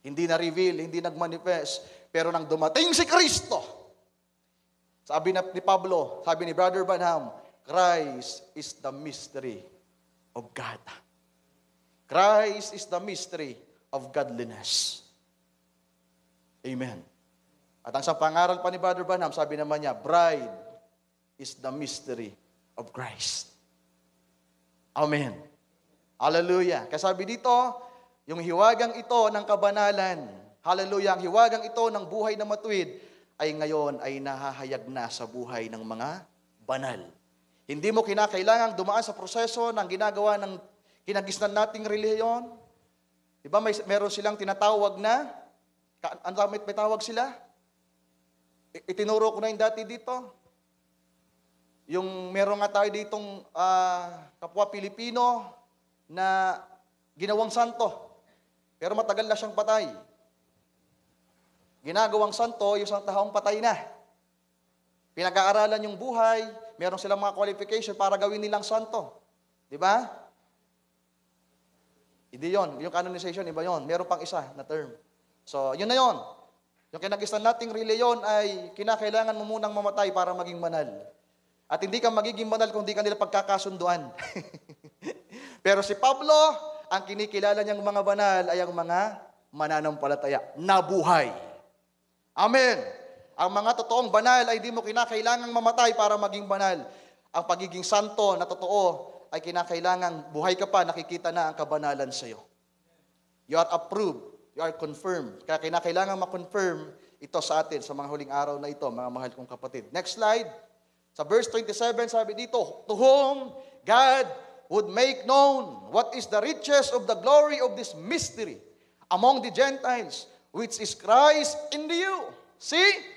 S1: Hindi na-reveal, hindi nag-manifest, pero nang dumating si Kristo, sabi ni Pablo, sabi ni Brother Branham, Christ is the mystery of God. Christ is the mystery of godliness. Amen. At ang sa pangaral pa ni Brother Branham, sabi naman niya, bride is the mystery of Christ. Amen. Hallelujah. Kasabi dito, yung hiwagang ito ng kabanalan, hallelujah, ang hiwagang ito ng buhay na matuwid, ay ngayon ay nahahayag na sa buhay ng mga banal. Hindi mo kinakailangang dumaan sa proseso ng ginagawa ng kinagisnan nating relihiyon. Diba meron silang tinatawag na, may tawag sila? Itinuro ko na yung dati dito. Yung meron nga tayo ditong kapwa Pilipino na ginawang santo. Pero matagal na siyang patay. Ginagawang santo, yung isang taong patay na. Pinag-aaralan yung buhay, meron silang mga qualification para gawin nilang santo. Di ba? Hindi yun. Yung canonization, iba yun. Meron pang isa na term. So, yun na yun. Yung kinagisnan nating reliyon ay kinakailangan mo munang mamatay para maging banal. At hindi ka magiging banal kung hindi ka nila pagkakasunduan. Pero si Pablo, ang kinikilala niyang mga banal ay ang mga mananampalataya na buhay. Amen. Ang mga totoong banal ay di mo kinakailangang mamatay para maging banal. Ang pagiging santo na totoo ay kinakailangang buhay ka pa, nakikita na ang kabanalan sa iyo. You are approved. You are confirmed. Kaya kailangan ma-confirm ito sa atin sa mga huling araw na ito, mga mahal kong kapatid. Next slide. Sa verse 27, sabi dito, to whom God would make known what is the riches of the glory of this mystery among the Gentiles, which is Christ in you. See?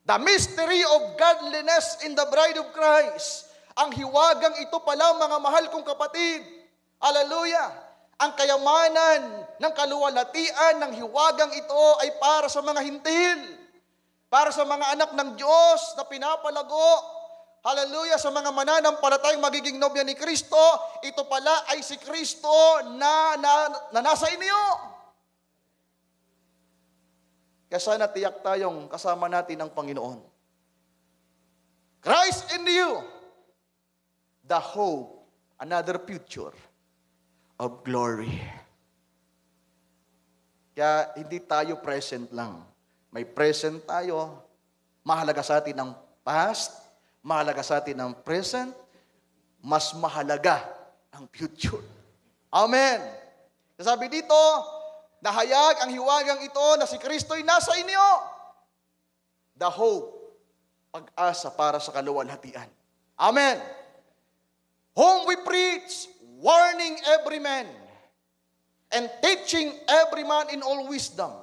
S1: The mystery of godliness in the bride of Christ. Ang hiwagang ito pala, mga mahal kong kapatid. Hallelujah! Ang kayamanan ng kaluwalhatian ng hiwagang ito ay para sa mga hintil. Para sa mga anak ng Diyos na pinapalago. Hallelujah! Sa mga mananampalatayang magiging nobya ni Kristo, ito pala ay si Kristo na nasa inyo. Kaya sana tiyak tayong kasama natin ang Panginoon. Christ in you, the hope, another future of glory. Kaya hindi tayo present lang. May present tayo. Mahalaga sa atin ang past, mahalaga sa atin ang present, mas mahalaga ang future. Amen. Sabi dito, nahayag ang hiwagang ito na si Kristo'y nasa inyo. The hope, pag-asa para sa kaluwalhatian. Amen. Whom we preach, warning every man, and teaching every man in all wisdom.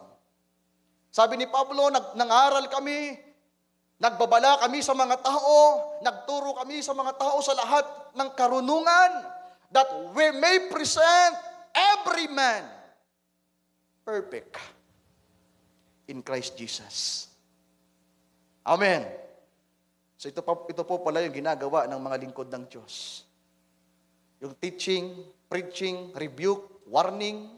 S1: Sabi ni Pablo, nangaral kami, nagbabala kami sa mga tao, nagturo kami sa mga tao sa lahat ng karunungan, that we may present every man perfect in Christ Jesus. Amen. So ito po pala yung ginagawa ng mga lingkod ng Diyos. Yung teaching, preaching, rebuke, warning.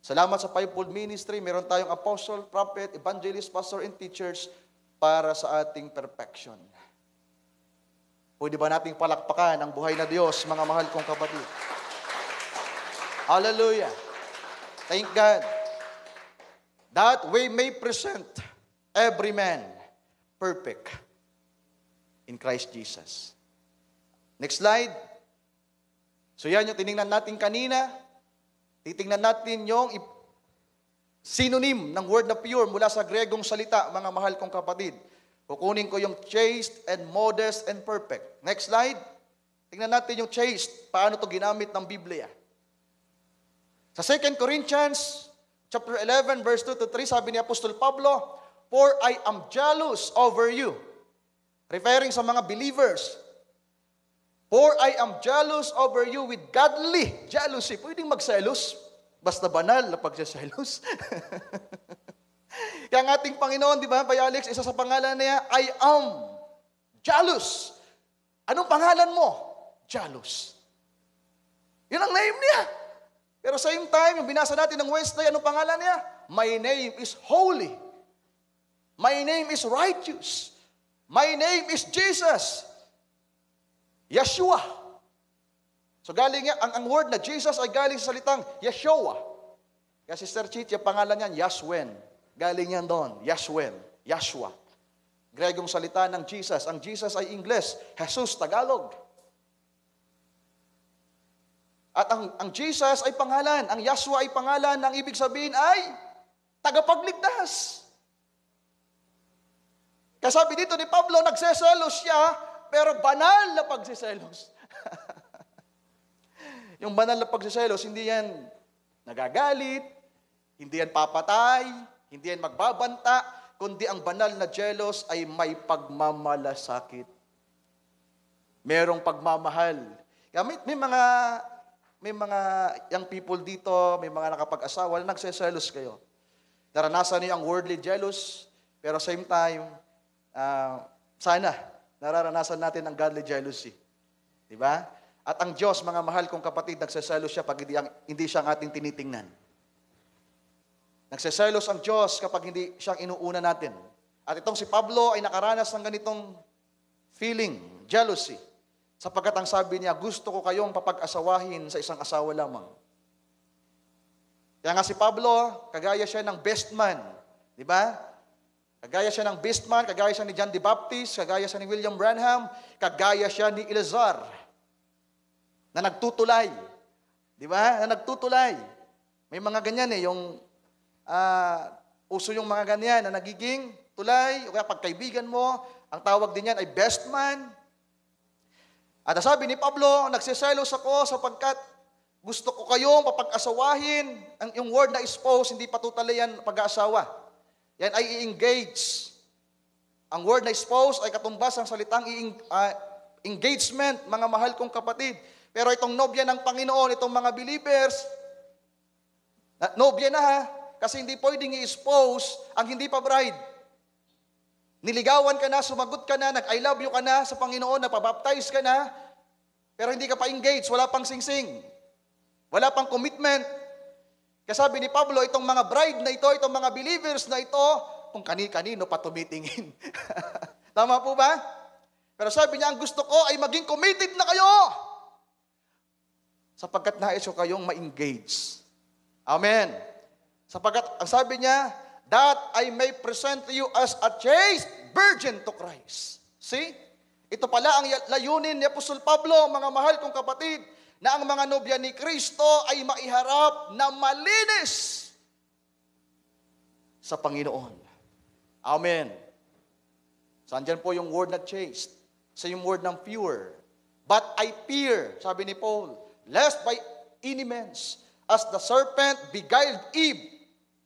S1: Salamat sa fivefold ministry, meron tayong apostle, prophet, evangelist, pastor, and teachers para sa ating perfection. Pwede ba nating palakpakan ang buhay na Diyos, mga mahal kong kapatid? Hallelujah. Thank God. That we may present every man perfect in Christ Jesus. Next slide. So yan yung tinignan natin kanina. Titingnan natin yung synonym ng word na pure mula sa Gregong salita, mga mahal kong kapatid. Kukunin ko yung chaste and modest and perfect. Next slide. Tingnan natin yung chaste. Paano to ginamit ng Biblia? Sa 2 Corinthians chapter 11, verse 2 to 3, sabi ni Apostol Pablo, for I am jealous over you. Referring sa mga believers. For I am jealous over you with godly jealousy. Pwedeng magselos. Basta banal na pagseselos. Kaya ang ating Panginoon, di ba, Bay Alex, isa sa pangalan niya, I am jealous. Anong pangalan mo? Jealous. Yun ang name niya. Pero same time, yung binasa natin ng Wednesday, anong pangalan niya? My name is holy. My name is righteous. My name is Jesus. Yeshua. So galing niya, ang word na Jesus ay galing sa salitang Yeshua. Kaya Sister Chit, yung pangalan niyan, Yashwen. Galing yan doon, Yashwen, Yeshua. Gregong salita ng Jesus. Ang Jesus ay Ingles, Jesus, Tagalog. At ang Jesus ay pangalan, ang Yeshua ay pangalan, ang ibig sabihin ay tagapagligtas. Kaya sabi dito ni Pablo, nagseselos siya, pero banal na pagseselos. Yung banal na pagseselos, hindi yan nagagalit, hindi yan papatay, hindi yan magbabanta, kundi ang banal na jealous ay may pagmamalasakit. Merong pagmamahal. Kaya may mga young people dito, may mga nakapag-asawa na nagseselos kayo. Naranasan niyo ang worldly jealous, pero same time, sana nararanasan natin ang godly jealousy. Diba? At ang Diyos, mga mahal kong kapatid, nagseselos siya pag hindi siya ang ating tinitingnan. Nagseselos ang Diyos kapag hindi siyang inuuna natin. At itong si Pablo ay nakaranas ng ganitong feeling, jealousy. Sapagkat ang sabi niya, gusto ko kayong papag-asawahin sa isang asawa lamang. Kaya nga si Pablo, kagaya siya ng best man. Di ba? Kagaya siya ng best man, kagaya siya ni John the Baptist, kagaya siya ni William Branham, kagaya siya ni Eleazar, na nagtutulay. Di Di ba? Na nagtutulay. May mga ganyan yung uso yung mga ganyan na nagiging tulay, o kaya pagkaibigan mo, ang tawag din yan ay best man. At sabi ni Pablo, nagsiselos ako sapagkat gusto ko kayong papag-asawahin. Yung word na spouse, hindi patutulay yan pag-aasawa. Yan ay i-engage. Ang word na spouse ay katumbas ng salitang engagement, mga mahal kong kapatid. Pero itong nobya ng Panginoon, itong mga believers, nobya na ha, kasi hindi pwedeng i-spouse ang hindi pa bride. Niligawan ka na, sumagot ka na, nag-I love you ka na sa Panginoon, napabaptize ka na, pero hindi ka pa engaged, wala pang singsing, wala pang commitment. Kasabi ni Pablo, itong mga bride na ito, itong mga believers na ito, kung kani-kanino pa tumitingin. Tama po ba? Pero sabi niya, ang gusto ko ay maging committed na kayo, sapagkat nais ko kayong ma-engage. Amen. Sapagkat, ang sabi niya, that I may present you as a chaste virgin to Christ. See? Ito pala ang layunin ni Apostol Pablo, mga mahal kong kapatid, na ang mga nobya ni Kristo ay maiharap na malinis sa Panginoon. Amen. So, andyan po yung word na chaste. Sa yung word ng pure. But I fear, sabi ni Paul, lest by any means, as the serpent beguiled Eve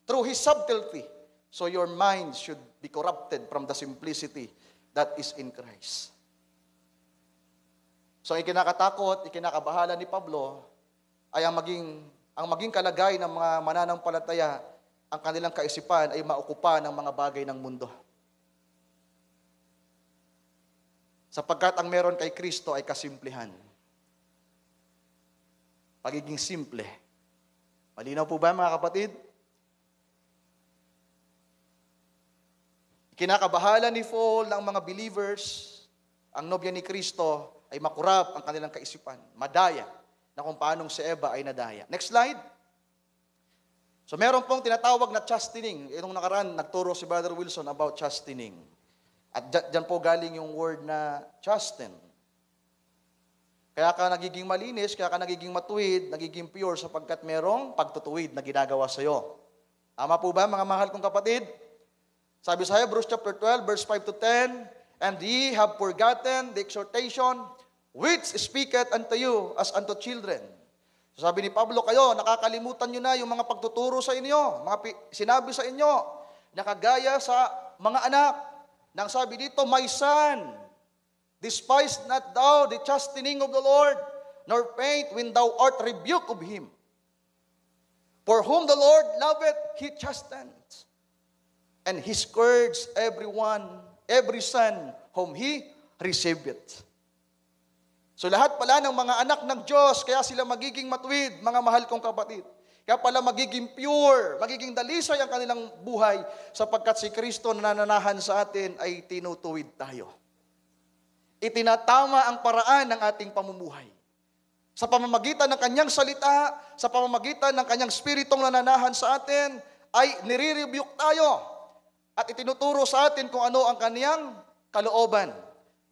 S1: through his subtlety, so your mind should be corrupted from the simplicity that is in Christ. So, ikinakatakot, ikinakabahala ni Pablo ay ang maging kalagay ng mga mananampalataya, ang kanilang kaisipan ay maukupa ng mga bagay ng mundo. Sapagkat ang meron kay Kristo ay kasimplihan. Pagiging simple. Malinaw po ba mga kapatid? Kinakabahala ni Paul ng mga believers, ang nobya ni Kristo ay makurap ang kanilang kaisipan, madaya, na kung paanong si Eva ay nadaya. Next slide. So meron pong tinatawag na chastening. Itong nakaraan, nagturo si Brother Wilson about chastening. At dyan po galing yung word na chasten. Kaya ka nagiging malinis, kaya ka nagiging matuwid, nagiging pure sapagkat merong pagtutuwid na ginagawa sa iyo. Tama po ba mga mahal kong kapatid? Sabi sa Hebrews chapter 12, verse 5 to 10, and ye have forgotten the exhortation which speaketh unto you as unto children. So sabi ni Pablo, kayo, nakakalimutan nyo na yung mga pagtuturo sa inyo, mga sinabi sa inyo, nakagaya sa mga anak. Nang sabi dito, my son, despise not thou the chastening of the Lord, nor faint when thou art rebuked of him. For whom the Lord loveth, he chastens, and he scourges every son whom he receiveth. So lahat pala ng mga anak ng Diyos, kaya sila magiging matuwid, mga mahal kong kapatid. Kaya pala magiging pure, magiging dalisay ang kanilang buhay, sapagkat si Kristo na nananahan sa atin ay tinutuwid tayo. Itinatama ang paraan ng ating pamumuhay. Sa pamamagitan ng kanyang salita, sa pamamagitan ng kanyang spiritong nananahan sa atin, ay nire-rebuke tayo. At itinuturo sa atin kung ano ang kanyang kalooban.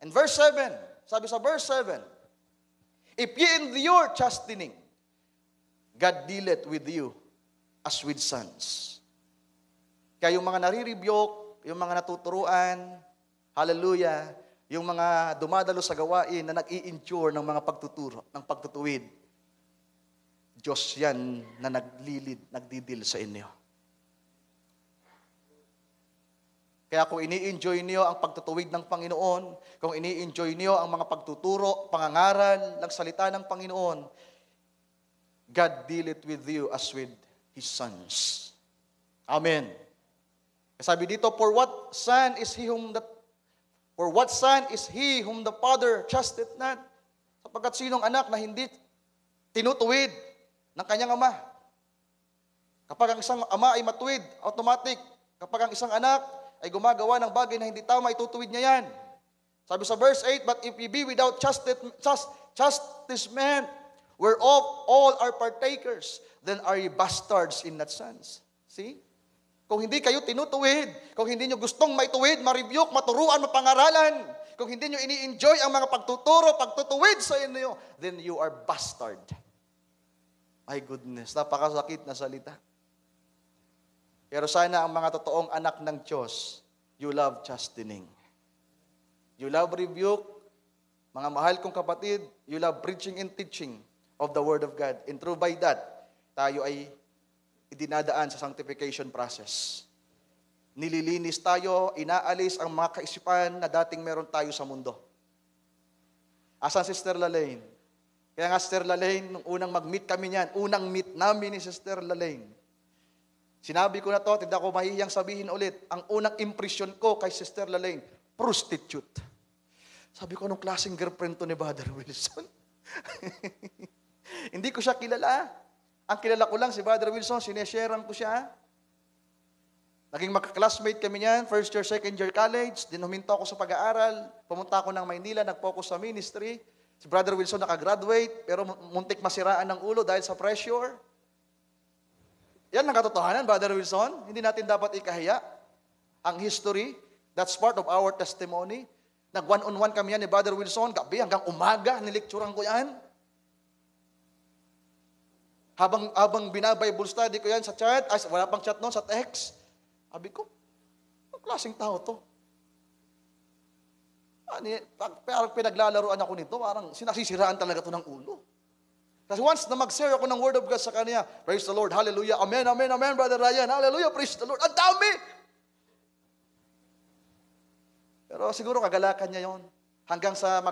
S1: And verse 7, sabi sa verse 7, if ye endure chastening, God dealeth with you as with sons. Kaya yung mga nare-rebuke, yung mga natuturuan, hallelujah, yung mga dumadalo sa gawain na nag-i-endure ng mga pagtuturo, ng pagtutuwid, Diyos yan na nagdidil sa inyo. Kaya kung ini-enjoy niyo ang pagtutuwid ng Panginoon, kung ini-enjoy niyo ang mga pagtuturo, pangangaral ng salita ng Panginoon, God dealeth with you as with His sons. Amen. Sabi dito, for what son is he whom the Father chasteth not? Sapagkat sinong anak na hindi tinutuwid ng kanyang ama? Kapag ang isang ama ay matuwid, automatic. Kapag ang isang anak ay gumagawa ng bagay na hindi tama, itutuwid niya yan. Sabi sa verse 8, but if ye be without chastisement, whereof all are partakers, then are ye bastards in not sons. See? Kung hindi kayo tinutuwid, kung hindi nyo gustong maituwid, ma-rebuke, maturuan, mapangaralan, kung hindi nyo ini-enjoy ang mga pagtutuwid sa inyo, then you are bastard. My goodness, napakasakit na salita. Pero sana ang mga totoong anak ng Diyos, you love chastening. You love rebuke. Mga mahal kong kapatid, you love preaching and teaching of the Word of God. And through by that, tayo ay idinadaan sa sanctification process. Nililinis tayo, inaalis ang mga kaisipan na dating meron tayo sa mundo. Asan si Sister Lalaine? Kaya nga Sister Lalaine, nung unang mag-meet kami niyan, unang meet namin ni Sister Lalaine. Sinabi ko na to, hindi ako mahihiyang sabihin ulit, ang unang impression ko kay Sister Lalaine, prostitute. Sabi ko, anong klaseng girlfriend to ni Brother Wilson? Hindi ko siya kilala. Ang kilala ko lang si Brother Wilson, sinesharean ko siya. Naging magka-classmate kami niyan, first year, second year college, din huminto ako sa pag-aaral, pumunta ako ng Maynila, nag-focus sa ministry. Si Brother Wilson nakagraduate, pero muntik masiraan ng ulo dahil sa pressure. Yan ang katotohanan, Brother Wilson. Hindi natin dapat ikahiya. Ang history, that's part of our testimony. Nag-one-on-one kami yan ni Brother Wilson, gabi hanggang umaga, nilecturean ko yan. Habang binabible study ko yan sa chat, wala pang chat noon, sa text. Sabi ko, ang klaseng tao to. Parang pinaglalaruan ako nito, parang sinasisiraan talaga to ng ulo. Kasi once na mag-share ako ng Word of God sa kanya, praise the Lord, hallelujah, amen, amen, amen, Brother Ryan, hallelujah, praise the Lord, ang dami! Pero siguro kagalakan niya yon. Hanggang sa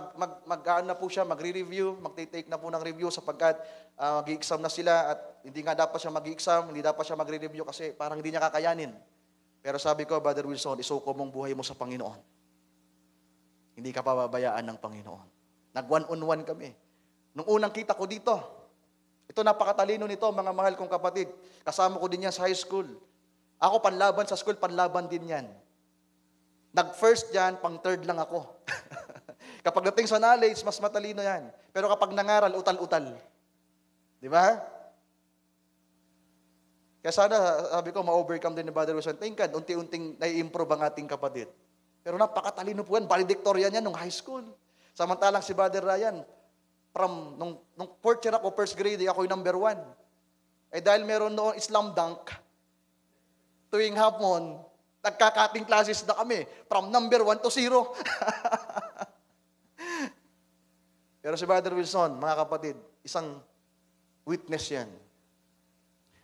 S1: na po siya, magre-review, magte-take na po ng review sapagkat mag-i-exam na sila at hindi nga dapat siya mag-i-exam, hindi dapat siya magre-review kasi parang hindi niya kakayanin. Pero sabi ko, Brother Wilson, isuko mong buhay mo sa Panginoon. Hindi ka pababayaan ng Panginoon. Nag-one-on-one kami. Nung unang kita ko dito, ito napakatalino nito, mga mahal kong kapatid. Kasama ko din yan sa high school. Ako panlaban sa school, panlaban din yan. Nag-first yan, pang-third lang ako. Kapag dating sa knowledge, mas matalino yan. Pero kapag nangaral, utal-utal. Di ba? Kaya sana, sabi ko, ma-overcome din ni Brother Wilson. Tingkad, unti-unting nai-improve ang ating kapatid. Pero napakatalino po yan. Valedictorian yan nung high school. Samantalang si Brother Ryan, nung fourth year ako, first grade, ako yung number 1. Eh dahil meron noon Islam dunk, tuwing hapon, nagkakating classes na kami. From number 1 to 0. Pero si Brother Wilson, mga kapatid, isang witness yan.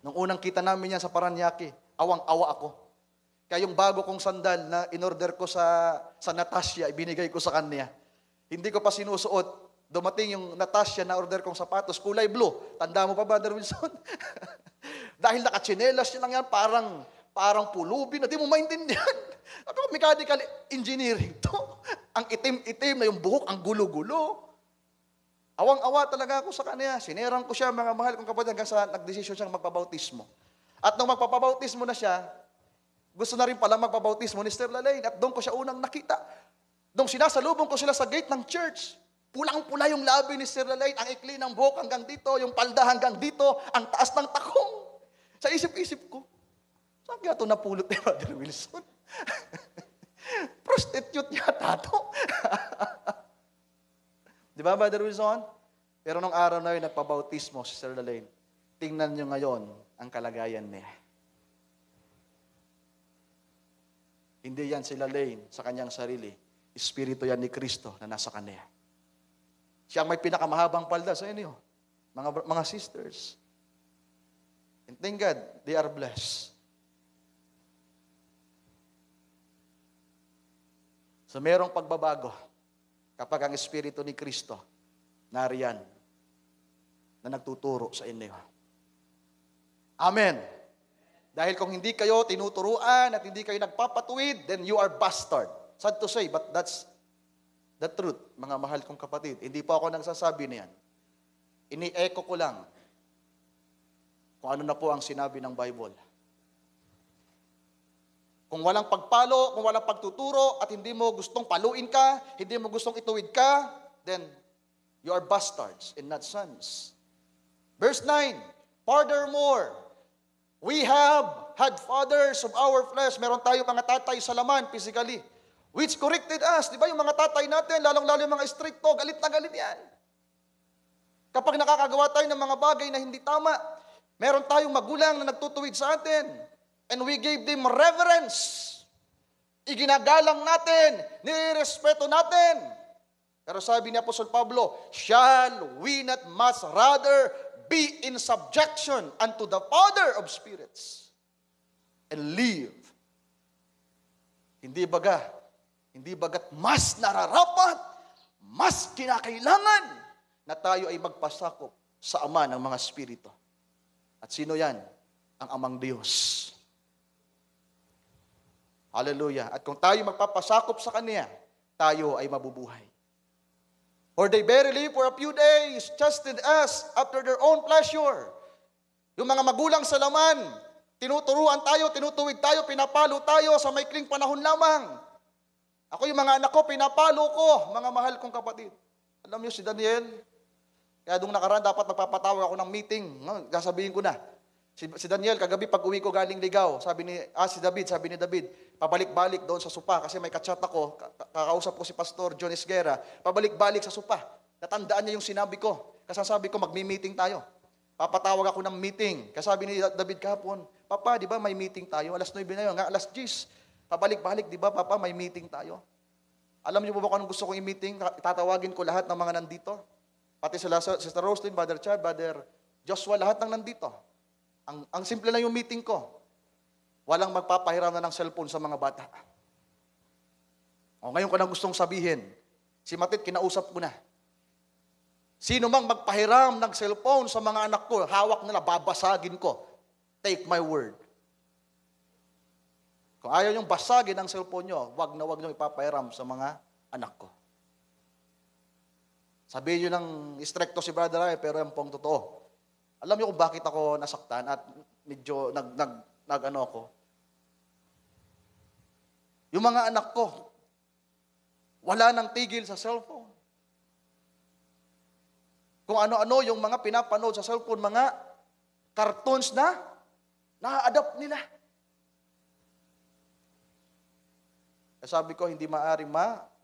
S1: Nung unang kita namin yan sa Paranaque, awang-awa ako. Kaya yung bago kong sandal na in-order ko sa Natasha, ibinigay ko sa kanya. Hindi ko pa sinusuot. Dumating yung Natasha na order kong sapatos, kulay blue. Tanda mo pa, Brother Wilson? Dahil nakatsinelas niya lang yan, parang pulubi na di mo maintindihan. Sabi ko, mechanical engineering to. Ang itim-itim na yung buhok, ang gulo-gulo. Awang-awa talaga ako sa kanya. Sinerang ko siya, mga mahal kong kapatid, hanggang sa nagdesisyon siyang magpabautismo. At nung magpapabautismo na siya, gusto na rin pala magpabautismo ni Sister Lalaine. At doon ko siya unang nakita. Nung sinasalubong ko sila sa gate ng church, pulang-pula yung labi ni Sister Lalaine, ang ikli ng buhok hanggang dito, yung palda hanggang dito, ang taas ng takong. Sa isip-isip ko, saan kaya ito napulot ni Brother Wilson? Prostitute yata ito. Di ba, Brother Wilson? Pero nung araw na yun, nagpabautismo si Sister Lalaine. Tingnan nyo ngayon ang kalagayan niya. Hindi yan si Lalaine sa kanyang sarili. Espiritu yan ni Kristo na nasa kanya. Siya ang may pinakamahabang palda sa inyo, mga sisters. And thank God, they are blessed. So merong pagbabago kapag ang Espiritu ni Kristo nariyan na nagtuturo sa inyo. Amen. Dahil kung hindi kayo tinuturuan at hindi kayo nagpapatuwid, then you are bastard. Sad to say, but that's the truth, mga mahal kong kapatid. Hindi pa ako nagsasabi niyan. Ini-echo ko lang kung ano na po ang sinabi ng Bible. Kung walang pagpalo, kung walang pagtuturo, at hindi mo gustong paluin ka, hindi mo gustong ituwid ka, then you are bastards and not sons. Verse 9, furthermore, we have had fathers of our flesh. Meron tayong mga tatay sa laman, physically, which corrected us. Di ba yung mga tatay natin, lalong-lalo yung mga stricto, galit na galit yan. Kapag nakakagawa tayo ng mga bagay na hindi tama, meron tayong magulang na nagtutuwid sa atin. And we gave them reverence. Iginagalang natin, nirespeto natin. Pero sabi ni Apostol Pablo, shall we not much rather be in subjection unto the Father of spirits and live? Hindi bagat mas nararapat, mas kinakailangan na tayo ay magpasakop sa Ama ng mga Espiritu. At sino yan? Ang Amang Diyos. Hallelujah. At kung tayo magpapasakop sa Kanya, tayo ay mabubuhay. For they verily for a few days trusted us after their own pleasure. Yung mga magulang sa laman, tinuturuan tayo, tinutuwid tayo, pinapalo tayo sa maikling panahon lamang. Ako yung mga anak ko, pinapalo ko, mga mahal kong kapatid. Alam niyo si Daniel, kaya nung nakaraan dapat magpapatawag ako ng meeting. Sasabihin ko na. Si Daniel, kagabi pag uwi ko galing ligaw, sabi ni David, pabalik-balik doon sa supa kasi may kachat ako, kakausap ko si Pastor John Esguera, pabalik-balik sa supa. Natandaan niya yung sinabi ko. Kasi sabi ko, magmi-meeting tayo. Papatawag ako ng meeting. Kasi sabi ni David kahapon, Papa, di ba may meeting tayo? Alas 9 na yun, nga alas 10. Pabalik-balik, di ba Papa, may meeting tayo? Alam niyo po ba kung anong gusto kong i-meeting? Tatawagin ko lahat ng mga nandito. Pati sila, Sister Roslyn, Brother Chad, Brother Joshua, lahat ng nandito. Ang simple lang yung meeting ko. Walang magpapahiram na ng cellphone sa mga bata. O ngayon ko na gustong sabihin, si Matit, kinausap ko na. Sino mang magpahiram ng cellphone sa mga anak ko, hawak nila, babasagin ko. Take my word. Kung ayaw niyong basagin ang cellphone niyo, wag na wag niyong ipapahiram sa mga anak ko. Sabihin niyo ng istrikto si Brother Ay, pero yan pong totoo. Alam niyo kung bakit ako nasaktan at medyo nag-ano ako? Yung mga anak ko, wala nang tigil sa cellphone. Kung ano-ano yung mga pinapanood sa cellphone, mga cartoons na na-adapt nila. Sabi ko, hindi maaaring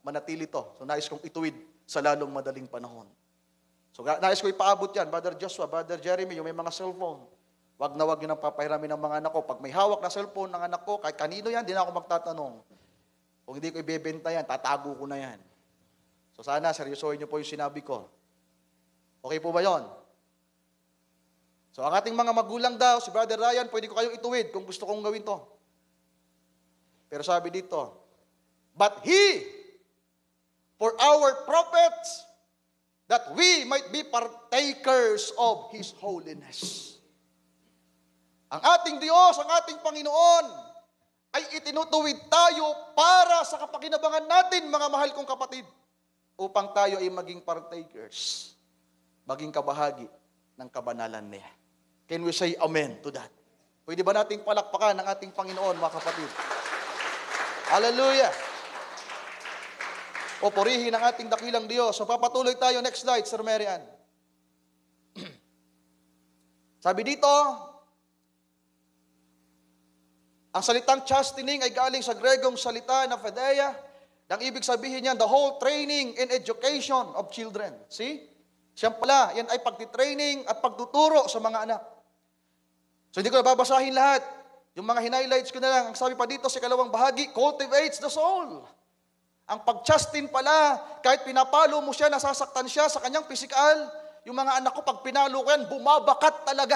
S1: manatili to. So nais kong ituwid sa lalong madaling panahon. So nais ko ipaabot yan, Brother Joshua, Brother Jeremy, yung may mga cellphone. Wag na wag yun ang papahiramin ng mga anak ko. Pag may hawak na cellphone ng anak ko, kahit kanino yan, di na ako magtatanong. Kung hindi ko ibebenta yan, tatago ko na yan. So sana, seryosohin niyo po yung sinabi ko. Okay po ba yon? So ang ating mga magulang daw, si Brother Ryan, pwede ko kayong ituwid kung gusto kong gawin to. Pero sabi dito, but He, for our prophets, that we might be partakers of His holiness. Ang ating Diyos, ang ating Panginoon, ay itinutuwid tayo para sa kapakinabangan natin, mga mahal kong kapatid, upang tayo ay maging partakers, maging kabahagi ng kabanalan niya. Can we say amen to that? Pwede ba nating palakpakan ng ating Panginoon, mga kapatid? Hallelujah! O purihin ang ating dakilang Diyos. So papatuloy tayo. Next slide, Sir Marian. Sabi dito, ang salitang chastening ay galing sa Gregong salita na paideia. Ang ibig sabihin niyan, the whole training and education of children. See? Siya pala, yan ay pagtitraining at pagtuturo sa mga anak. So hindi ko nababasahin lahat. Yung mga highlights ko na lang. Ang sabi pa dito sa kalawang bahagi, cultivates the soul. Ang pag-chasten pala, kahit pinapalo mo siya, nasasaktan siya sa kanyang pisikal, yung mga anak ko, pag pinalo ko yan, bumabakat talaga.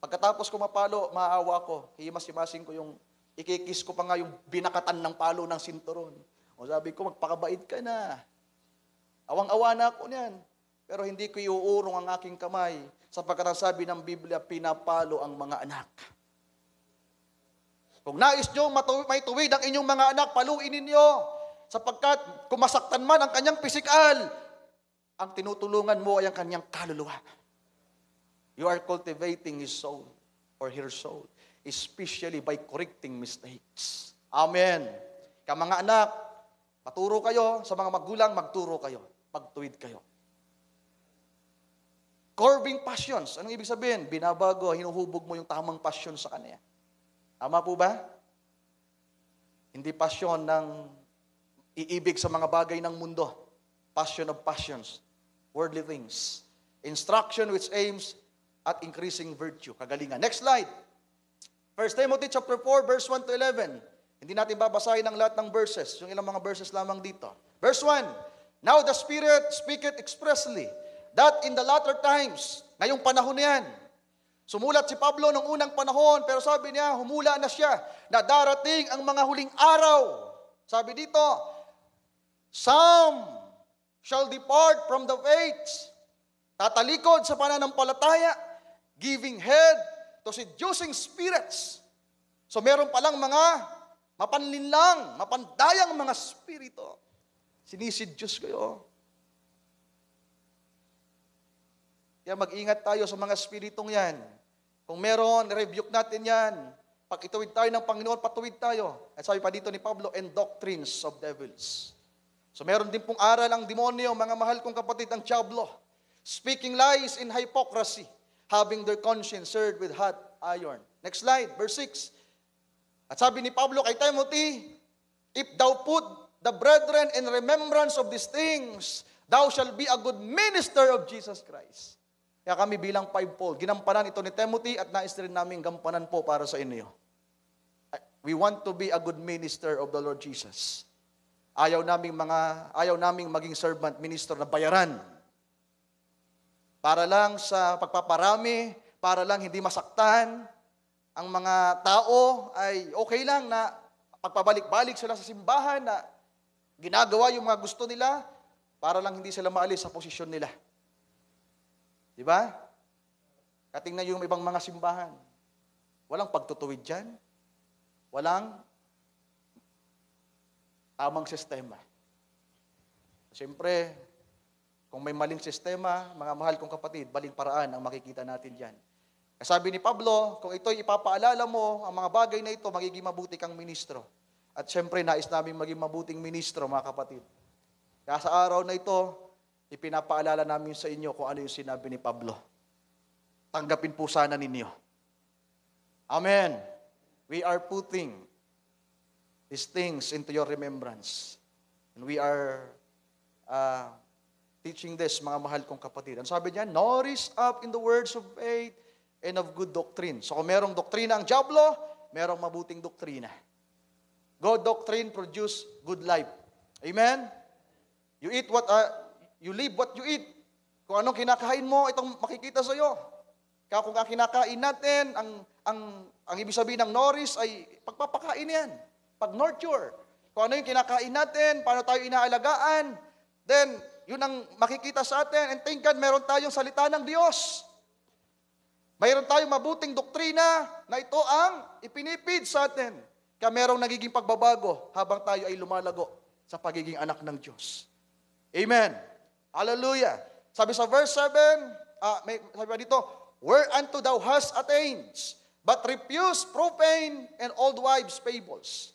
S1: Pagkatapos ko mapalo, maawa ko, himas-himasin ko yung, ikikis ko pa nga yung binakatan ng palo ng sinturon. O sabi ko, magpakabait ka na. Awang-awa na ako niyan. Pero hindi ko iuurong ang aking kamay, sapagkat ang sabi ng Biblia, pinapalo ang mga anak. Kung nais nyo may tuwid ang inyong mga anak, paluin ninyo. Sapagkat kung masaktan man ang kanyang pisikal, ang tinutulungan mo ay ang kanyang kaluluwa. You are cultivating his soul or her soul, especially by correcting mistakes. Amen. Mga anak, paturo kayo, sa mga magulang, magturo kayo. Magtuwid kayo. Curbing passions. Anong ibig sabihin? Binabago, hinuhubog mo yung tamang passion sa kanya. Tama po ba? Hindi passion ng iibig sa mga bagay ng mundo. Passion of passions. worldly things. Instruction which aims at increasing virtue, kagalingan. Next slide. 1 Timothy chapter 4, verse 1 to 11. Hindi natin babasahin ang lahat ng verses, yung ilang mga verses lamang dito. Verse 1, Now the Spirit speaketh expressly, that in the latter times, ngayong panahon na yan, sumulat si Pablo nung unang panahon, pero sabi niya, humula na siya, na darating ang mga huling araw. Sabi dito, some shall depart from the faith, tatalikod sa pananampalataya, giving head to seducing spirits. So meron palang mga mapanlinlang, mapandayang mga spirito. Siniseduce kayo. Kaya mag-ingat tayo sa mga spiritong yan. Kung meron, rebuke natin yan. Pag ituwid tayo ng Panginoon, patuwid tayo. At sabi pa dito ni Pablo, and doctrines of devils. So meron din pong aral ang demonyo, mga mahal kong kapatid, ang diablo. Speaking lies in hypocrisy, having their conscience seared with hot iron. Next slide, verse 6. At sabi ni Pablo kay Timothy, if thou put the brethren in remembrance of these things, thou shalt be a good minister of Jesus Christ. Kaya kami bilang fivefold, ginampanan ito ni Timothy at nais rin namin gampanan po para sa inyo. We want to be a good minister of the Lord Jesus. Ayaw naming maging servant minister na bayaran. Para lang sa pagpaparami, para lang hindi masaktan, ang mga tao ay okay lang na pagpabalik-balik sila sa simbahan na ginagawa yung mga gusto nila para lang hindi sila maalis sa posisyon nila. Di ba? Katingnan yung ibang mga simbahan. Walang pagtutuwid dyan. Walang tamang sistema. Siyempre, kung may maling sistema, mga mahal kong kapatid, baling paraan ang makikita natin dyan. Sabi ni Pablo, kung ito'y ipapaalala mo, ang mga bagay na ito, magiging mabuti kang ministro. At siyempre, nais namin maging mabuting ministro, mga kapatid. Kaya sa araw na ito, ipinapaalala namin sa inyo kung ano yung sinabi ni Pablo. Tanggapin po sana ninyo. Amen. We are putting these things into your remembrance. And we are teaching this, mga mahal kong kapatid. Ang sabi niya, nourish up in the words of faith and of good doctrine. So kung merong doktrina ang diablo, merong mabuting doktrina. Good doctrine produce good life. Amen? You live what you eat. Kung anong kinakain mo, itong makikita sa iyo. Kaya kung ang kinakain natin, ang ibig sabihin ng nourish ay pagpapakain yan. Pag-nurture. Kung ano yung kinakain natin, paano tayo inaalagaan, then yun ang makikita sa atin. And thank God, meron tayong salita ng Diyos. Mayroon tayong mabuting doktrina na ito ang ipinipid sa atin. Kaya merong nagiging pagbabago habang tayo ay lumalago sa pagiging anak ng Diyos. Amen. Hallelujah. Sabi sa verse 7, sabi pa dito, whereunto thou hast attained, but refuse profane and old wives' fables,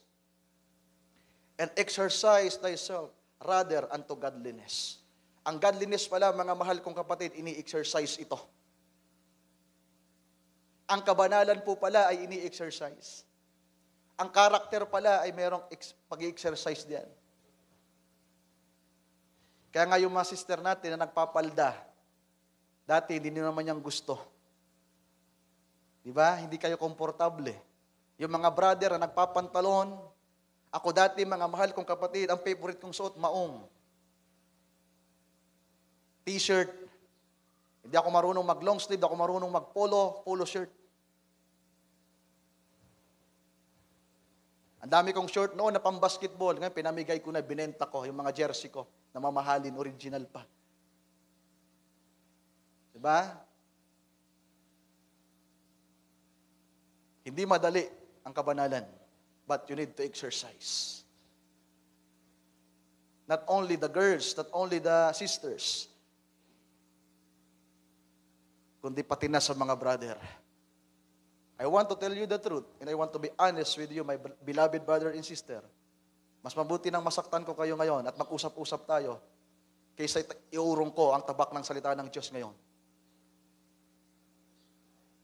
S1: and exercise thyself rather unto godliness. Ang godliness pala, mga mahal kong kapatid, ini-exercise ito. Ang kabanalan po pala ay ini-exercise. Ang karakter pala ay merong pag-exercise diyan. Kaya nga yung mga sister natin na nagpapalda, dati hindi naman niyang gusto. Di ba? Hindi kayo komportable. Yung mga brother na nagpapantalon, ako dati, mga mahal kong kapatid, ang favorite kong suot, maong. T-shirt. Hindi ako marunong mag-long sleeve, hindi ako marunong mag-polo shirt. Ang dami kong short noon na pang-basketball. Ngayon, pinamigay ko na, binenta ko, yung mga jersey ko, na mamahalin, original pa. Diba? Hindi madali ang kabanalan, but you need to exercise. Not only the girls, not only the sisters, kundi pati na sa mga brother. I want to tell you the truth, and I want to be honest with you, my beloved brother and sister. Mas mabuti nang masaktan ko kayo ngayon at mag-usap-usap tayo kaysa iurong ko ang tabak ng salita ng Diyos ngayon.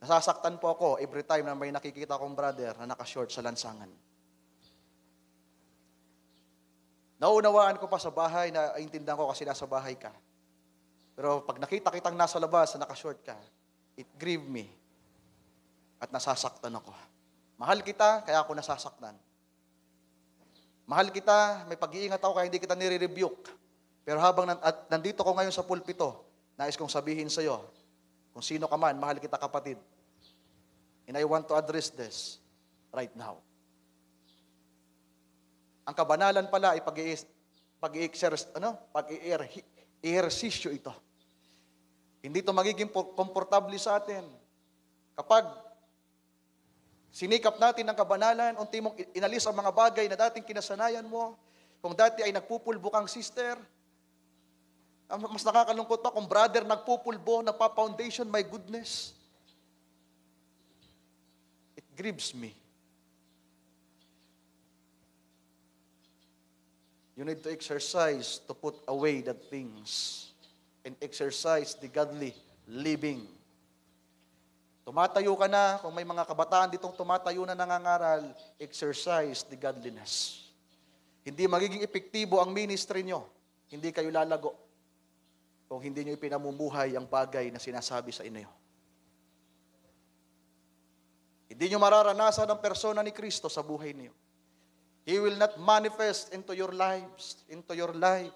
S1: Nasasaktan po ako every time na may nakikita kong brother na naka-short sa lansangan. Naunawaan ko pa sa bahay, na intindihan ko kasi nasa bahay ka. Pero pag nakita kitang nasa labas na nakashort ka, it grieved me at nasasaktan ako. Mahal kita, kaya ako nasasaktan. Mahal kita, may pag-iingat ako kaya hindi kita nire-rebuke. Pero habang nandito ko ngayon sa pulpito, nais kong sabihin sa iyo, kung sino ka man, mahal kita kapatid. And I want to address this right now. Ang kabanalan pala ay pag-i-ehersisyo ito. Hindi ito magiging komportable sa atin. Kapag sinikap natin ang kabanalan, unti mong inalis ang mga bagay na dating kinasanayan mo, kung dati ay nagpupulbo kang sister, mas nakakalungkot pa kung brother nagpupulbo, nagpa-foundation, my goodness. It grieves me. You need to exercise to put away the things and exercise the godly living. Tumatayo ka na, kung may mga kabataan ditong tumatayo na nangangaral, exercise the godliness. Hindi magiging epektibo ang ministry nyo. Hindi kayo lalago kung hindi nyo ipinamumuhay ang bagay na sinasabi sa inyo. Hindi nyo mararanasan ang persona ni Kristo sa buhay niyo. He will not manifest into your life,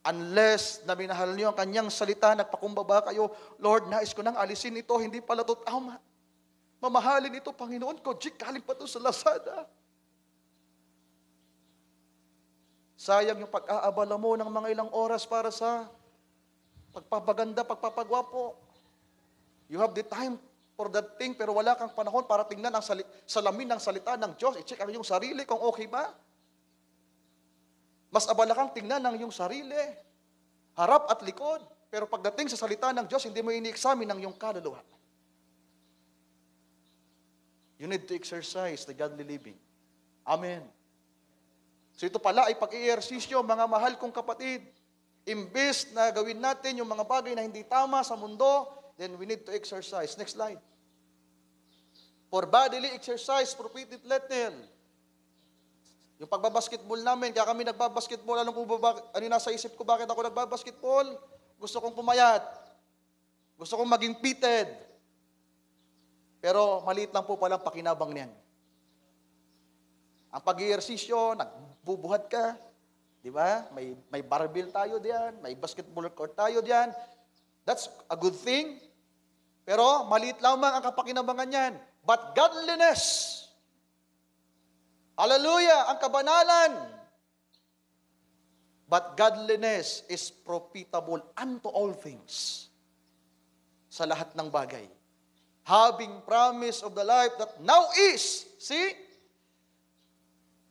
S1: unless na minahal niyo ang kanyang salita, nagpakumbaba kayo, Lord, nais ko nang alisin ito, hindi pala ito tama. Mamahalin ito, Panginoon ko, galing pa ito sa Lazada. Sayang yung pag-aabala mo ng mga ilang oras para sa pagpapaganda, pagpapagwapo. You have the time for that thing, pero wala kang panahon para tingnan ang salamin ng salita ng Diyos. I-check ang iyong sarili kung okay ba. Mas abala kang tingnan ng iyong sarili, harap at likod. Pero pagdating sa salita ng Diyos, hindi mo ini-examine ang iyong kaluluwa. You need to exercise the godly living. Amen. So ito pala ay pag-i-ehersisyo, mga mahal kong kapatid. Imbes na gawin natin yung mga bagay na hindi tama sa mundo, then we need to exercise. Next slide. For bodily exercise, profiteth little. Yung pagbabasketball namin, kaya kami nagbabasketball, alam ko ba, ano nasa isip ko, bakit ako nagbabasketball? Gusto kong pumayat. Gusto kong maging pitted. Pero maliit lang po palang pakinabang niyan. Ang pag-iersisyo, nagbubuhat ka, di ba? May barbell tayo diyan, may basketball court tayo diyan. That's a good thing. Pero maliit lamang ang kapakinabangan niyan. But godliness, hallelujah, ang kabanalan. But godliness is profitable unto all things. Sa lahat ng bagay. Having promise of the life that now is. See?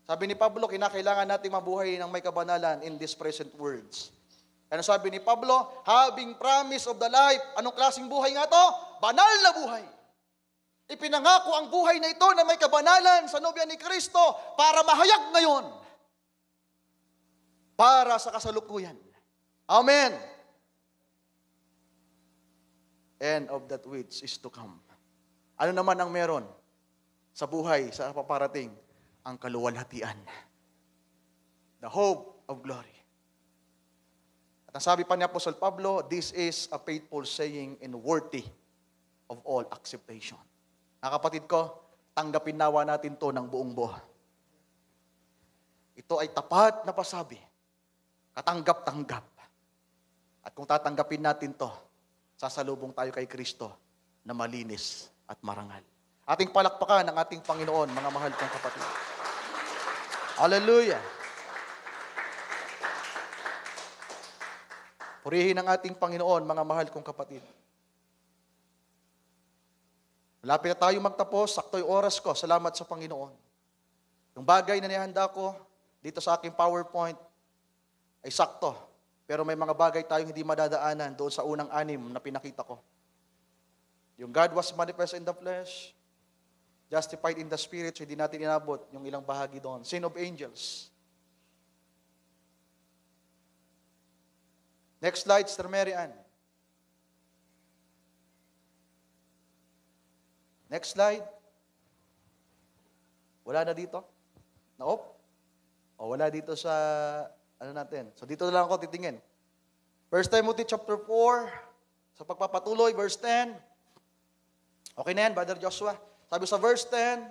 S1: Sabi ni Pablo, kinakailangan nating mabuhay ng may kabanalan in these present words. Ano sabi ni Pablo? Having promise of the life. Anong klaseng buhay nga to? Banal na buhay. Ipinangako ang buhay na ito na may kabanalan sa nobya ni Kristo para mahayag ngayon. Para sa kasalukuyan. Amen. And of that which is to come. Ano naman ang meron sa buhay, sa paparating? Ang kaluwalhatian. The hope of glory. At ang sabi pa ni Apostle Pablo, this is a faithful saying and worthy of all acceptation. Mga kapatid ko, tanggapin nawa natin to ng buong buo. Ito ay tapat na pasabi. Katanggap-tanggap. At kung tatanggapin natin to, sasalubong tayo kay Kristo na malinis at marangal. Ating palakpakan ng ating Panginoon, mga mahal kong kapatid. Hallelujah! Purihin ang ating Panginoon, mga mahal kong kapatid. Malapit na tayo magtapos, sakto yung oras ko. Salamat sa Panginoon. Yung bagay na nihanda ko dito sa aking PowerPoint ay sakto. Pero may mga bagay tayong hindi madadaanan doon sa unang 6 na pinakita ko. Yung God was manifest in the flesh, justified in the spirit, so hindi natin inabot yung ilang bahagi doon. Sin of angels. Next slide, Sister Mary Ann. Next slide. Wala na dito? Nope. O wala dito sa, ano natin. So dito na lang ako titingin. 1 Timothy chapter 4, sa pagpapatuloy, verse 10. Okay na yan, Brother Joshua. Sabi sa verse 10,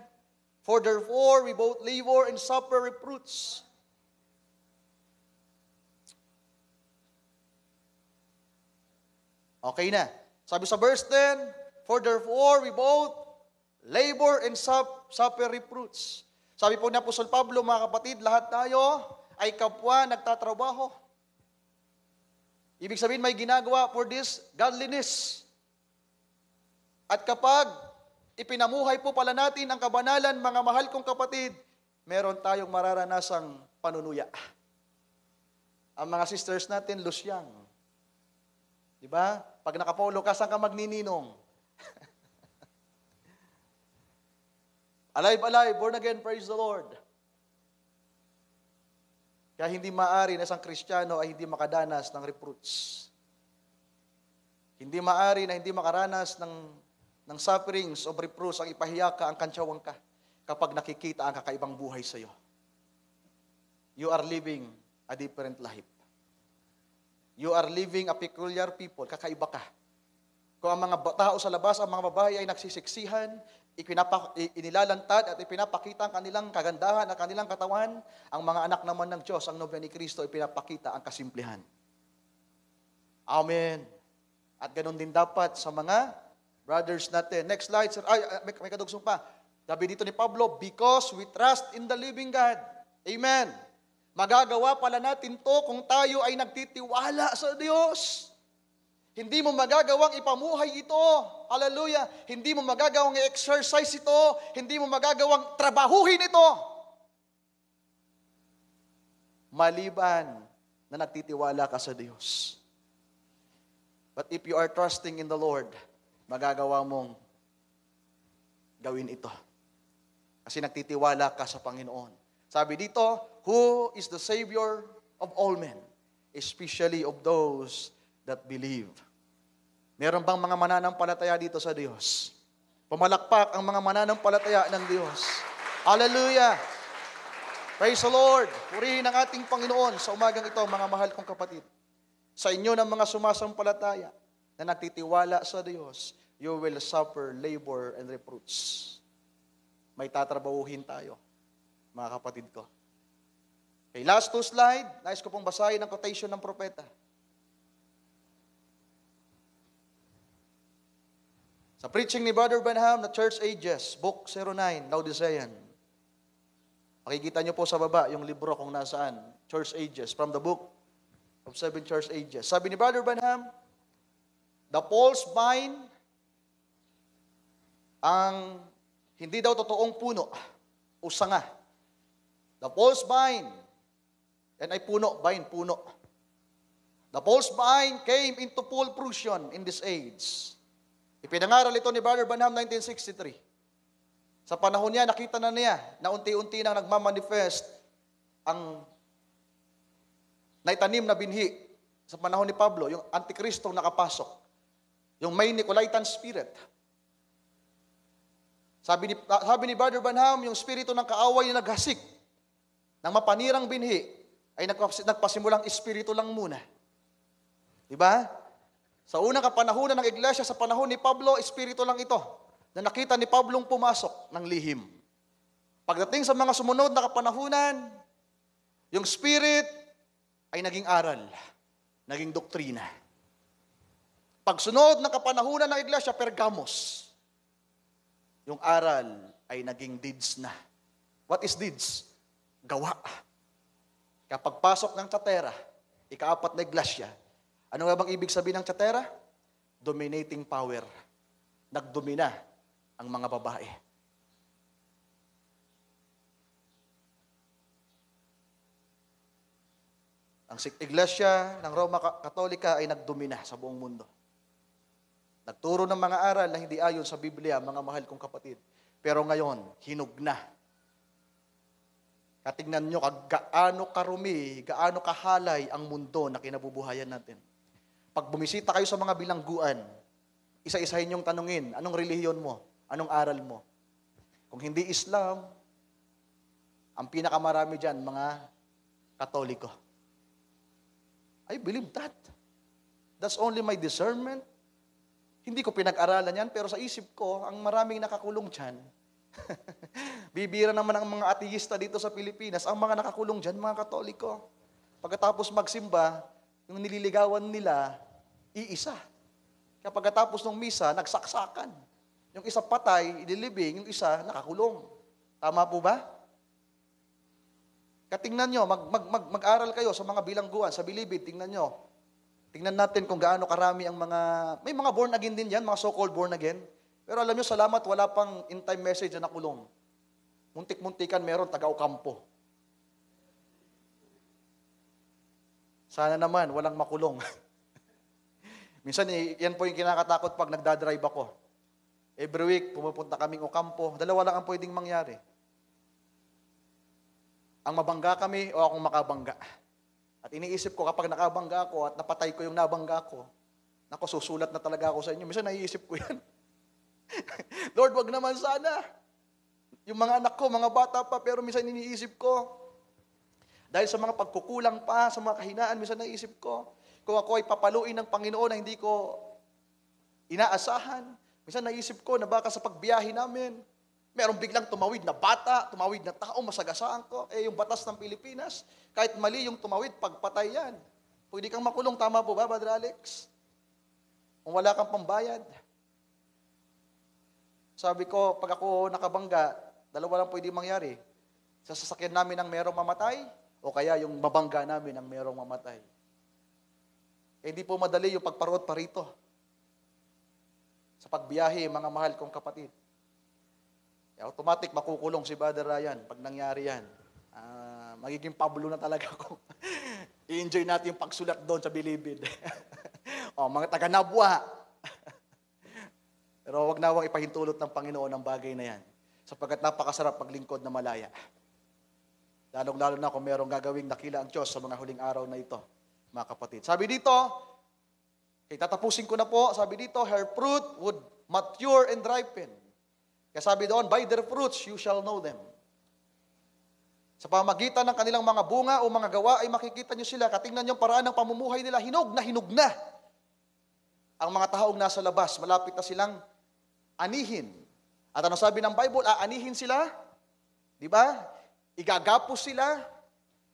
S1: for therefore we both labor and suffer reproach. Okay na. Sabi sa verse 10, for therefore we both labor and suffer reproach. Sabi po ni Apostol Pablo, mga kapatid, lahat tayo ay kapwa nagtatrabaho. Ibig sabihin, may ginagawa for this godliness. At kapag ipinamuhay po pala natin ang kabanalan, mga mahal kong kapatid, meron tayong mararanasang panunuya. Ang mga sisters natin, lusyang. Di ba? Pag nakapolo ka, saan ka magnininong? Alive, alive, born again, praise the Lord. Kaya hindi maari na isang Kristiyano ay hindi makadanas ng reproach. Hindi maari na hindi makaranas ng sufferings of reproach ang ipahiya ka, ang kantsawang ka, kapag nakikita ang kakaibang buhay sa iyo. You are living a different life. You are living a peculiar people, kakaiba ka. Kung ang mga tao sa labas, ang mga babae ay nagsisiksihan, inilalantad at ipinapakita ang kanilang kagandahan at kanilang katawan, ang mga anak naman ng Diyos, ang nobya ni Kristo, ipinapakita ang kasimplihan. Amen. At ganun din dapat sa mga brothers natin. Next slide, sir. May kadugsong pa. Sabi dito ni Pablo, because we trust in the living God. Amen. Magagawa pala natin to kung tayo ay nagtitiwala sa Diyos. Hindi mo magagawang ipamuhay ito. Hallelujah. Hindi mo magagawang i-exercise ito. Hindi mo magagawang trabahuhin ito. Maliban na nagtitiwala ka sa Diyos. But if you are trusting in the Lord, magagawa mong gawin ito. Kasi nagtitiwala ka sa Panginoon. Sabi dito, who is the Savior of all men, especially of those that believe. Meron bang mga mananampalataya dito sa Diyos? Pumalakpak ang mga mananampalataya ng Diyos. Hallelujah! Praise the Lord! Purihin ang ating Panginoon sa umagang ito, mga mahal kong kapatid. Sa inyo ng mga sumasampalataya na nagtitiwala sa Diyos, you will suffer labor and reproach. May tatrabahuhin tayo, mga kapatid ko. Okay, last two slide. Nais ko pong basahin ang quotation ng propeta. Sa preaching ni Brother Branham na Church Ages, Book 09, Laodicean. Makikita niyo po sa baba yung libro kung nasaan. Church Ages, from the Book of 7 Church Ages. Sabi ni Brother Branham, the false vine, ang hindi daw totoong puno o sanga. The false vine, yan ay puno, vine, puno. The false vine came into full fruition in this age. Ipinangaral ito ni Brother Branham 1963. Sa panahon niya, nakita na niya na unti-unti nang nagmamanifest ang naitanim na binhi sa panahon ni Pablo, yung Antikristo nakapasok, yung may Nicolaitan spirit. Sabi ni Brother Branham, yung spirito ng kaaway na naghasik ng mapanirang binhi ay nagpasimulang espiritu lang muna. Diba? Sa unang kapanahunan ng iglesia, sa panahon ni Pablo, espiritu lang ito na nakita ni Pablong pumasok ng lihim. Pagdating sa mga sumunod na kapanahunan, yung spirit ay naging aral, naging doktrina. Pagsunod ng kapanahunan ng iglesia, Pergamos, yung aral ay naging deeds na. What is deeds? Gawa. Kapag pasok ng Thyatira, ika-4 na iglesia, ano nga bang ibig sabihin ng Thyatira? Dominating power. Nagdomina ang mga babae. Ang iglesia ng Roma Katolika ay nagdomina sa buong mundo. Nagturo ng mga aral na hindi ayon sa Biblia, mga mahal kong kapatid. Pero ngayon, hinug na. Katignan nyo gaano karumi, gaano kahalay ang mundo na kinabubuhayan natin. Pag bumisita kayo sa mga bilangguan, isa-isahin yung tanungin, anong relihiyon mo? Anong aral mo? Kung hindi Islam, ang pinakamarami dyan, mga Katoliko. I believe that. That's only my discernment. Hindi ko pinag-aralan yan, pero sa isip ko, ang maraming nakakulong dyan. Bibira naman ang mga ateista dito sa Pilipinas. Ang mga nakakulong dyan, mga Katoliko. Pagkatapos magsimba, yung nililigawan nila, iisa. Kaya pagkatapos ng misa, nagsaksakan. Yung isa patay, ililibing, yung isa nakakulong. Tama po ba? Katingnan nyo, mag-aral kayo sa mga bilangguan, sa bilibid, tingnan nyo. Tingnan natin kung gaano karami ang may mga born again din yan, mga so-called born again. Pero alam nyo, salamat, wala pang in-time message na nakulong. Muntik-muntikan meron, taga-Ocampo. Sana naman, walang makulong. Minsan, yan po yung kinakatakot pag nagdadrive ako. Every week, pumupunta kaming Ocampo. Dalawa lang ang pwedeng mangyari. Ang mabangga kami o akong makabangga. At iniisip ko, kapag nakabangga ako at napatay ko yung nabangga ko, naku, susulat na talaga ako sa inyo. Minsan naiisip ko yan. Lord, wag naman sana. Yung mga anak ko, mga bata pa, pero minsan iniisip ko, dahil sa mga pagkukulang pa, sa mga kahinaan, minsan naiisip ko, kung ako ay papaluin ng Panginoon na hindi ko inaasahan, minsan naisip ko na baka sa pagbiyahe namin, merong biglang tumawid na bata, tumawid na tao, masagasaan ko. Yung batas ng Pilipinas, kahit mali yung tumawid, pagpatay yan. Pwede kang makulong, tama po ba, Brother Alex? Kung wala kang pambayad. Sabi ko, pag ako nakabangga, dalawa lang pwede mangyari. Sa sasakyan namin ang merong mamatay, o kaya yung mabangga namin ang merong mamatay. Hindi po madali yung pagparoot pa rito. Sa pagbiyahe, mga mahal kong kapatid. Automatic makukulong si Brother Ryan pag nangyari yan. Magiging Pablo na talaga ako. I-enjoy natin yung pagsulat doon sa bilibid. Mga taga-Nabwa. Pero wag nawang ipahintulot ng Panginoon ang bagay na yan. Sapagkat napakasarap maglingkod na malaya. Lalong-lalo na kung merong gagawing dakila ang Diyos sa mga huling araw na ito, mga kapatid. Sabi dito, tatapusin ko na po, sabi dito, her fruit would mature and ripen. Kaya sabi doon, by their fruits you shall know them. Sa pamagitan ng kanilang mga bunga o mga gawa ay makikita nyo sila. Katingnan nyo paraan ng pamumuhay nila, hinog na. Ang mga taong nasa labas, malapit na silang anihin. At ano sabi ng Bible? Aanihin sila. Di ba? Igagapos sila.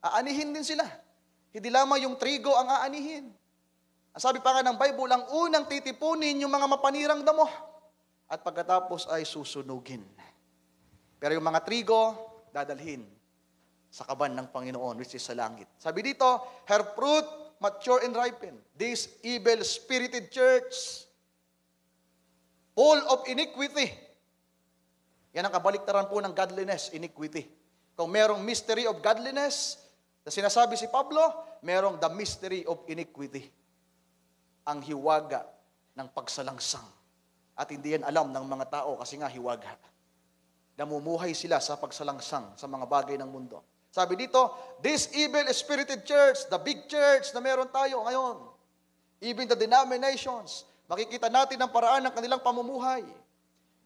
S1: Aanihin din sila. Hindi lamang yung trigo ang aanihin. Ang sabi pa nga ng Bible, ang unang titipunin yung mga mapanirang damo. At pagkatapos ay susunugin. Pero yung mga trigo, dadalhin sa kaban ng Panginoon, which is sa langit. Sabi dito, her fruit mature and ripen. This evil-spirited church, full of iniquity. Yan ang kabaliktaran po ng godliness, iniquity. Kung merong mystery of godliness, na sinasabi si Pablo, merong the mystery of iniquity. Ang hiwaga ng pagsalangsang. At hindi yan alam ng mga tao kasi nga hiwaga. Namumuhay sila sa pagsalangsang sa mga bagay ng mundo. Sabi dito, this evil-spirited church, the big church na meron tayo ngayon, even the denominations, makikita natin ang paraan ng kanilang pamumuhay.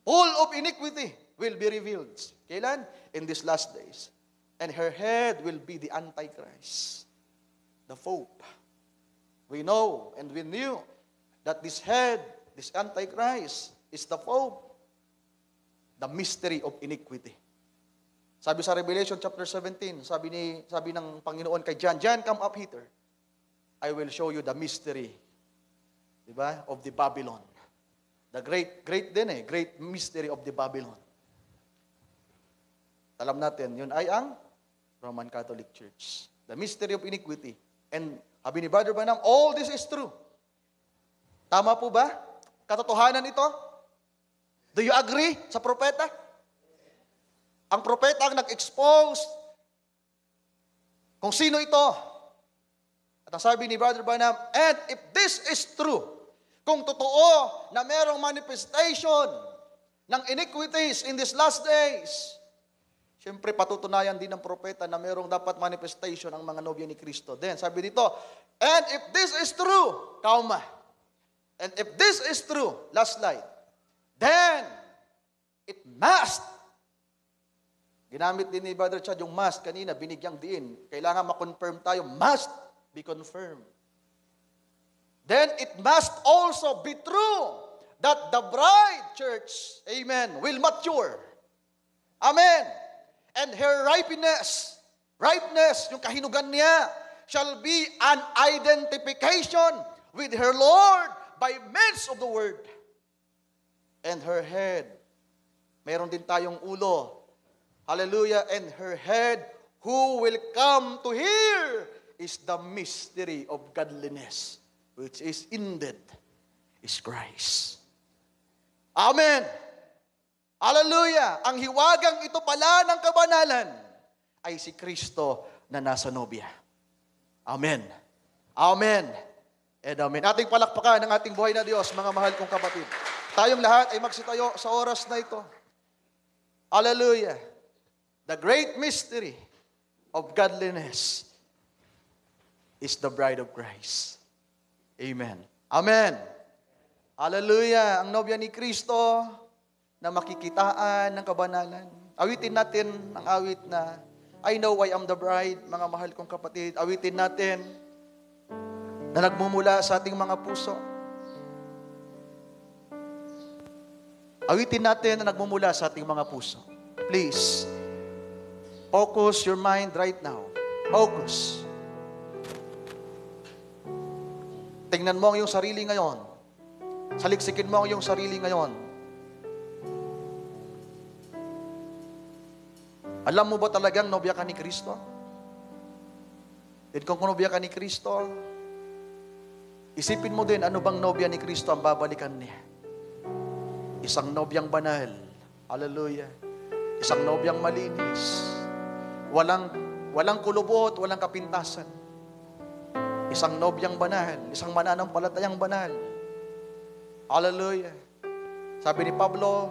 S1: Full of iniquity will be revealed. Kailan? In these last days. And her head will be the Antichrist, the Pope. We know and we knew that this head, this Antichrist, is the Pope, the mystery of iniquity. Sabi sa Revelation chapter 17, sabi ng Panginoon kay John, John, come up here. I will show you the mystery, di ba, of the Babylon. The great mystery of the Babylon. Alam natin, yun ay ang Roman Catholic Church. The mystery of iniquity. And sabi ni Brother Branham, all this is true. Tama po ba? Katotohanan ito? Do you agree sa propeta? Ang propeta ang nag-expose kung sino ito. At ang sabi ni Brother Branham, and if this is true, kung totoo na merong manifestation ng iniquities in these last days, siyempre patutunayan din ng propeta na merong dapat manifestation ang mga nobya ni Kristo. Then, sabi dito, and if this is true, kauma, and if this is true, last slide, then it must. Ginamit din ni Brother Chad yung must kanina, binigyang diin. Kailangan ma-confirm tayo, must be confirmed. then it must also be true that the bride, church, amen, will mature. Amen. And her ripeness, yung kahinugan niya, shall be an identification with her Lord by means of the word. And her head, meron din tayong ulo. Hallelujah. And her head, who will come to hear, is the mystery of godliness, which is indeed is Christ. Amen. Hallelujah. Ang hiwagang ito pala ng kabanalan ay si Kristo na nasa nobya. Amen. Amen. And amen. Ating palakpakan ng ating buhay na Diyos, mga mahal kong kapatid. Tayong lahat ay magsitayo sa oras na ito. Hallelujah. The great mystery of godliness is the bride of Christ. Amen. Amen. Hallelujah. Ang nobya ni Kristo na makikitaan ng kabanalan. Awitin natin ang awit na I know I am the bride, mga mahal kong kapatid. Awitin natin na nagmumula sa ating mga puso. Awitin natin na nagmumula sa ating mga puso. Please, focus your mind right now. Focus. Tingnan mo ang iyong sarili ngayon. Saliksikin mo ang iyong sarili ngayon. Alam mo ba talagang nobya ka ni Kristo? Then kung nobya ka ni Kristo, isipin mo din ano bang nobya ni Kristo ang babalikan niya. Isang nobyang banal. Hallelujah. Isang nobyang malinis. Walang kulubot, walang kapintasan. Isang nobyang banal, isang mananampalatayang banal. Hallelujah. Sabi ni Pablo,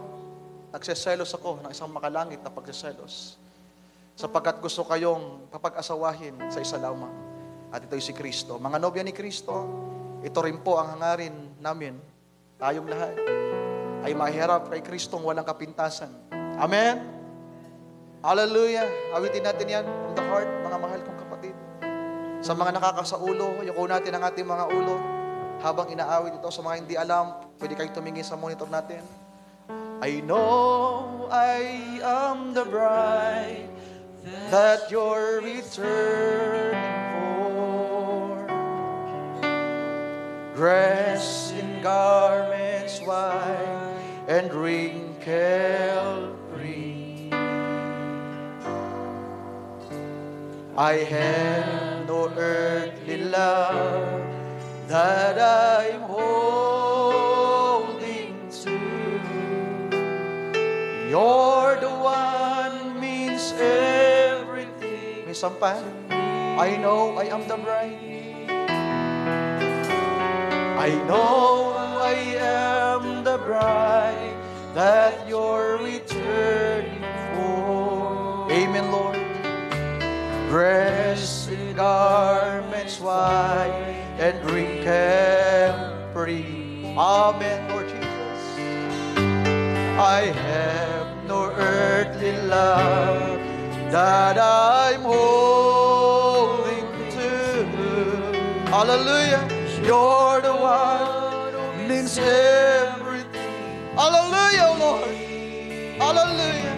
S1: nagseselos ako ng isang makalangit na pagseselos. Sapagkat gusto kayong papag-asawahin sa isa lamang. At ito'y si Kristo. Mga nobya ni Kristo, ito rin po ang hangarin namin, tayong lahat, ay mahiharap kay Kristong walang kapintasan. Amen? Hallelujah. Awitin natin yan from the heart, mga mahal kong kapatid. Sa mga nakakasaulo, yuko natin ang ating mga ulo. Habang inaawit ito, sa mga hindi alam, pwede kayong tumingin sa monitor natin. I know I am the bride that you're returning for, dressed in garments white and wrinkle-free. I have no earthly love that I'm holding to. You're the one means everything. May sampan. I know I am the bride. I know I am the bride that you're returning for. Amen, Lord. Dressed in garments white and wrinkle-free. Amen, Lord Jesus. I have no earthly love that I'm holding to. Hallelujah. You're the one who means everything. Hallelujah, Lord. Hallelujah.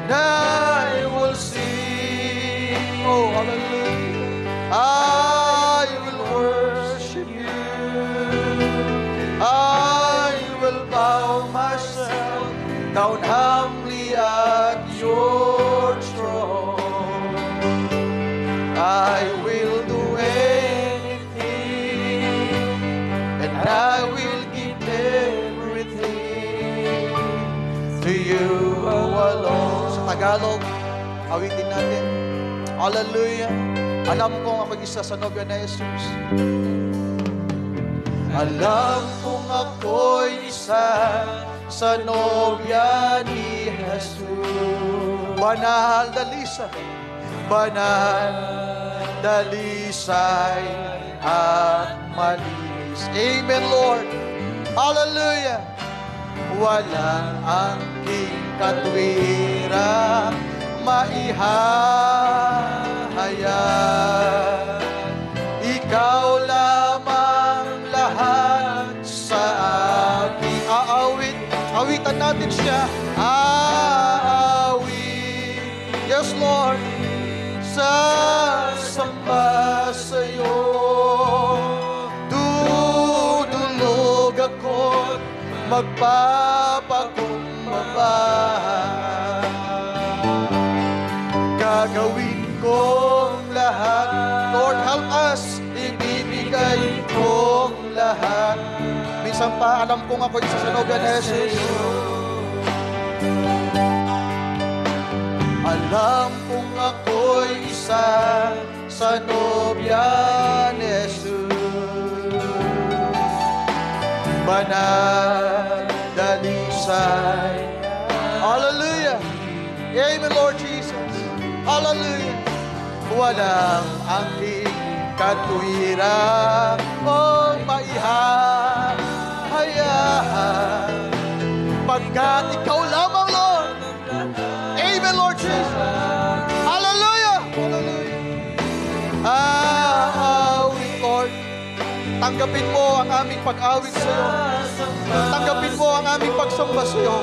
S1: And I will sing. Oh, hallelujah. I will worship you. I will bow myself down humbly at your throne. I will do anything, and I will give everything to you alone. Sa Tagalog, awitin natin. Hallelujah. Alam kong ako isa sa nobya na Jesus. Alam kong ako'y isa sa nobya ni Jesus. Banal dalisay, banal dalisay at malinis. Amen, Lord. Hallelujah. Walang angking katwira maihahayag. Ikaw lamang Yes, Lord. Sasamba sa'yo, dudulog ako't magpapakumbaba. Gagawin kong lahat. Lord, help us. Ibibigay kong lahat. Minsan pa, alam kong ako isa sa nobya ni Jesus. Alam kong ako'y isa sa nobya ni Jesus. Banal, dalisay. Hallelujah. Amen, Lord Jesus. Hallelujah. Walang aking katwiran o maihahayaan pagkat ikaw lamang, Lord. Amen, Lord Jesus. Hallelujah. Hallelujah. Awit, Lord. Tanggapin mo ang aming pag-awit sa iyo. Tanggapin mo ang aming pagsamba sa iyo.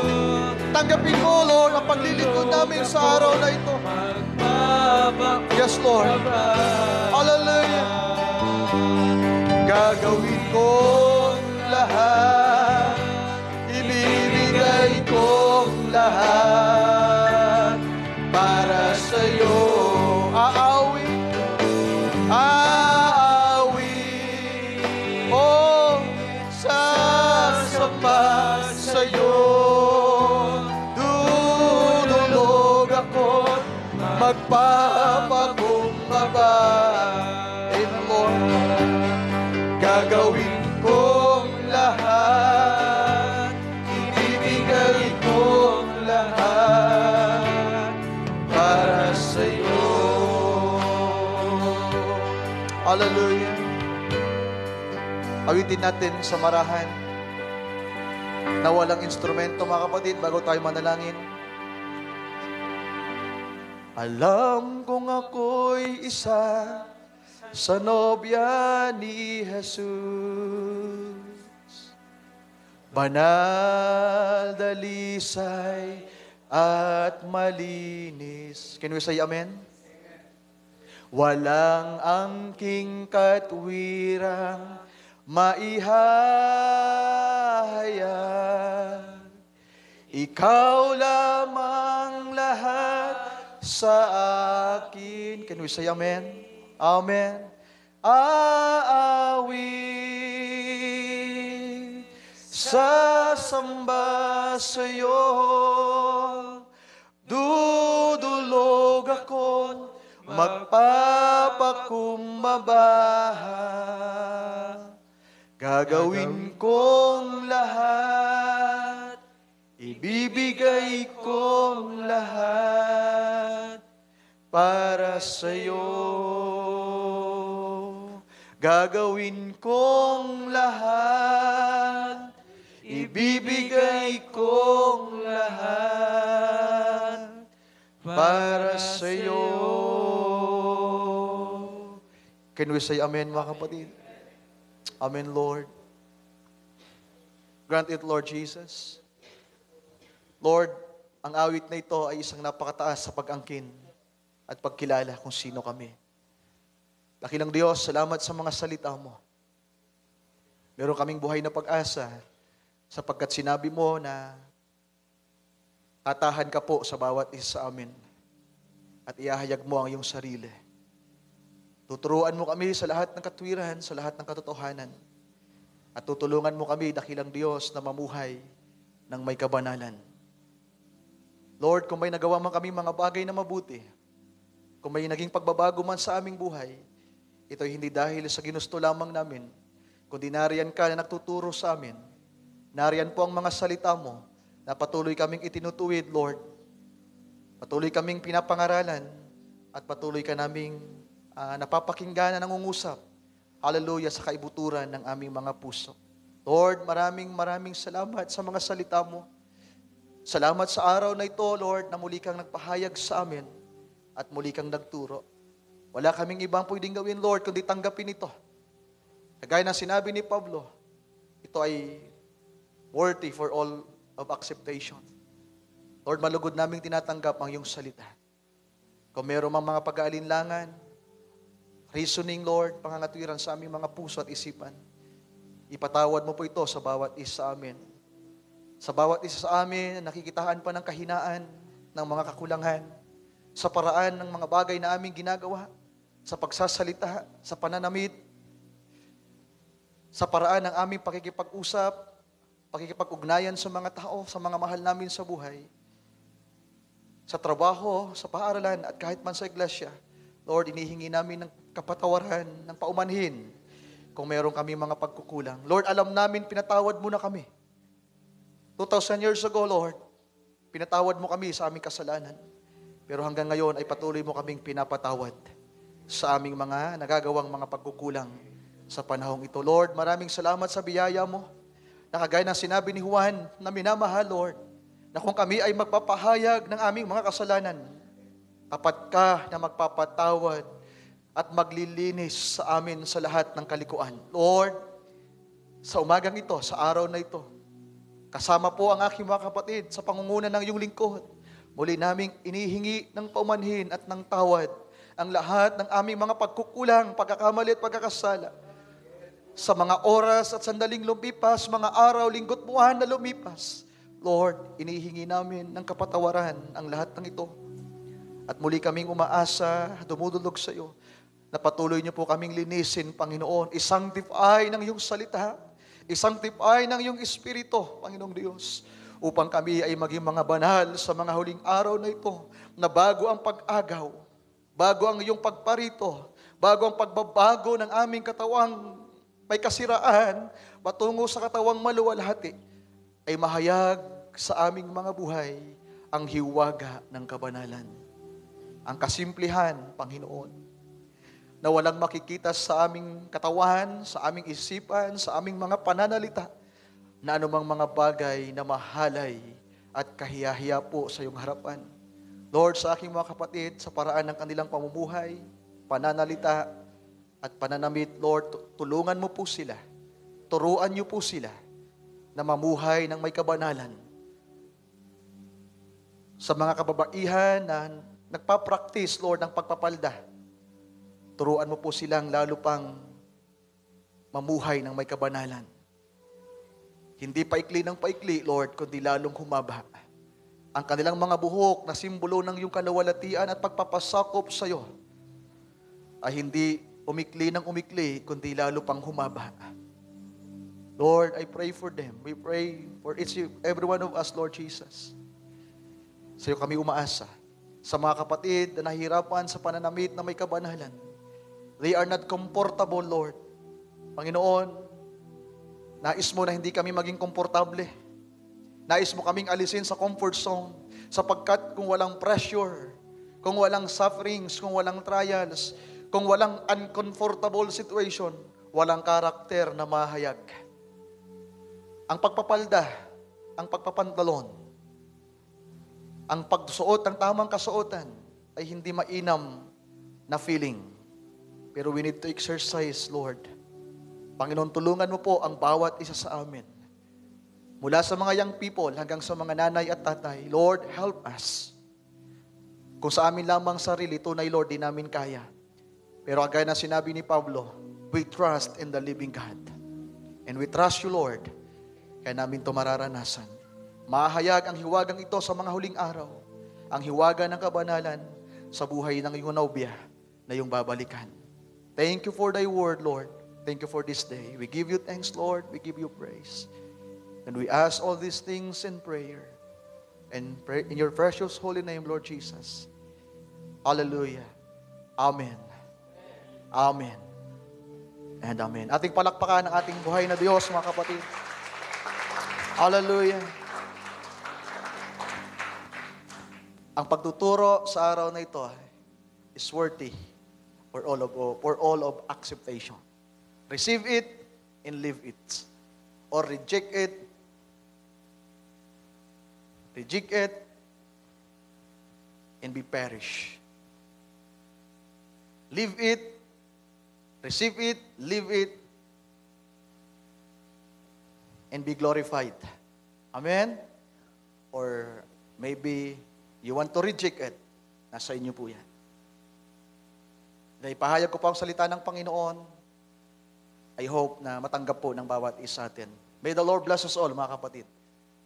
S1: Tanggapin mo, Lord, ang paglilingkod namin sa araw na ito. Yes, Lord. Hallelujah. Gagawin kong lahat. Ibibigay kong lahat para sa iyo. Aawit, aawit, oh, sasamba sa iyo. Dudulog ako, magpapakumbaba. Amen, Lord. Gagawin kong lahat, ibibigay kong lahat para sa iyo. Hallelujah. Awitin natin sa marahan na walang instrumento, mga kapatid, bago tayo manalangin. Alam kong ako'y isa sa nobya ni Jesus. Banal, dalisay, at malinis. Can we say amen? Walang angking katwirang maihahayag. Ikaw lamang lahat sa akin. Can we say amen? Amen. Aawit, sasamba sa iyo. Dudulog ako, magpapakumbaba. Gagawin kong lahat, ibibigay kong lahat para sa iyo. Gagawin kong lahat, ibibigay kong lahat para sa iyo. Can we say amen, mga kapatid? Amen, Lord. Grant it, Lord Jesus. Lord, ang awit na ito ay isang napakataas sa pag-angkin at pagkilala kung sino kami. Dakilang Diyos, salamat sa mga salita mo. Meron kaming buhay na pag-asa sapagkat sinabi mo na tatahan ka po sa bawat isa sa amin at iahayag mo ang iyong sarili. Tuturuan mo kami sa lahat ng katwiran, sa lahat ng katotohanan. At tutulungan mo kami, dakilang Diyos, na mamuhay ng may kabanalan. Lord, kung may nagawa man kami mga bagay na mabuti, kung may naging pagbabago man sa aming buhay, ito ay hindi dahil sa ginusto lamang namin, kundi nariyan ka na nagtuturo sa amin. Nariyan po ang mga salita mo na patuloy kaming itinutuwid, Lord. Patuloy kaming pinapangaralan at patuloy ka naming napapakinggan na nangungusap. Hallelujah, sa kaibuturan ng aming mga puso. Lord, maraming salamat sa mga salita mo. Salamat sa araw na ito, Lord, na muli kang nagpahayag sa amin at muli kang nagturo. Wala kaming ibang pwedeng gawin, Lord, kundi tanggapin ito. Kagaya ng sinabi ni Pablo, ito ay worthy for all of acceptation. Lord, malugod naming tinatanggap ang iyong salita. Kung meron mang mga pag-aalinlangan, reasoning, Lord, pangangatwiran sa aming mga puso at isipan, ipatawad mo po ito sa bawat isa sa amin. Sa bawat isa sa amin, nakikitaan pa ng kahinaan, ng mga kakulangan, sa paraan ng mga bagay na aming ginagawa, sa pagsasalita, sa pananamit, sa paraan ng aming pakikipag-usap, pakikipag-ugnayan sa mga tao, sa mga mahal namin sa buhay, sa trabaho, sa paaralan, at kahit man sa iglesia. Lord, inihingi namin ng kapatawaran, ng paumanhin, kung meron kami mga pagkukulang. Lord, alam namin, pinatawad mo na kami. 2,000 years ago, Lord, pinatawad mo kami sa aming kasalanan. Pero hanggang ngayon ay patuloy mo kaming pinapatawad sa aming mga nagagawang mga pagkukulang sa panahong ito. Lord, maraming salamat sa biyaya mo. Nakagaya ng sinabi ni Juan na minamahal, Lord, na kung kami ay magpapahayag ng aming mga kasalanan, tapat ka na magpapatawad at maglilinis sa amin sa lahat ng kalikuan. Lord, sa umagang ito, sa araw na ito, kasama po ang aking mga kapatid sa pangunguna ng iyong lingkod, muli naming inihingi ng paumanhin at ng tawad ang lahat ng aming mga pagkukulang, pagkakamali at pagkakasala. Sa mga oras at sandaling lumipas, mga araw, linggo't buwan na lumipas, Lord, inihingi namin ng kapatawaran ang lahat ng ito. At muli kaming umaasa, dumudulog sa iyo, na patuloy niyo po kaming linisin, Panginoon, isanctify ng iyong salita, isanctify ng iyong Espiritu, Panginoong Diyos, upang kami ay maging mga banal sa mga huling araw na ito, na bago ang pag-agaw, bago ang iyong pagparito, bago ang pagbabago ng aming katawang may kasiraan, patungo sa katawang maluwalhati, ay mahayag sa aming mga buhay ang hiwaga ng kabanalan. Ang kasimplihan, Panginoon, na walang makikita sa aming katawan, sa aming isipan, sa aming mga pananalita, na anumang mga bagay na mahalay at kahiyahiya po sa iyong harapan. Lord, sa aking mga kapatid, sa paraan ng kanilang pamumuhay, pananalita, at pananamit, Lord, tulungan mo po sila, turuan niyo po sila na mamuhay ng may kabanalan. Sa mga kababaihan na nagpa-practice, Lord, ng pagpapalda, turuan mo po silang lalo pang mamuhay ng may kabanalan. Hindi paikli ng paikli, Lord, kundi lalong humaba. Ang kanilang mga buhok na simbolo ng iyong kaluwalhatian at pagpapasakop sa iyo ay hindi umikli ng umikli, kundi lalo pang humaba. Lord, I pray for them. We pray for every one of us, Lord Jesus. Sa iyo kami umaasa. Sa mga kapatid na nahihirapan sa pananamit na may kabanalan, they are not comfortable, Lord. Panginoon, nais mo na hindi kami maging komportable. Nais mo kaming alisin sa comfort zone, sapagkat kung walang pressure, kung walang sufferings, kung walang trials, kung walang uncomfortable situation, walang karakter na mahayag. Ang pagpapalda, ang pagpapantalon, ang pagsuot ng tamang kasuotan ay hindi mainam na feeling. Pero we need to exercise, Lord. Panginoon, tulungan mo po ang bawat isa sa amin. Mula sa mga young people hanggang sa mga nanay at tatay, Lord, help us. Kung sa amin lamang sarili, tunay, Lord, di namin kaya. Pero agad na sinabi ni Pablo, we trust in the living God. And we trust you, Lord. Kaya namin ito mararanasan. Mahayag ang hiwagang ito sa mga huling araw. Ang hiwaga ng kabanalan sa buhay ng iyong nobya na iyong babalikan. Thank you for thy word, Lord. Thank you for this day. We give you thanks, Lord. We give you praise. And we ask all these things in prayer. And pray in your precious holy name, Lord Jesus. Hallelujah. Amen. Amen. And amen. Ating palakpakan ang ating buhay na Diyos, mga kapatid. Hallelujah. Ang pagtuturo sa araw na ito is worthy for all of acceptation. Receive it and live it. Or reject it. Reject it and be perished. Live it. Receive it, live it, and be glorified. Amen? Or maybe you want to reject it. Nasa inyo po yan. na ipahayag ko po ang salita ng Panginoon. I hope na matanggap po ng bawat isa atin. May the Lord bless us all, mga kapatid.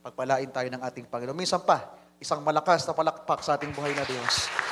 S1: Pagpalain tayo ng ating Panginoon. Minsan pa, isang malakas na palakpak sa ating buhay na Diyos.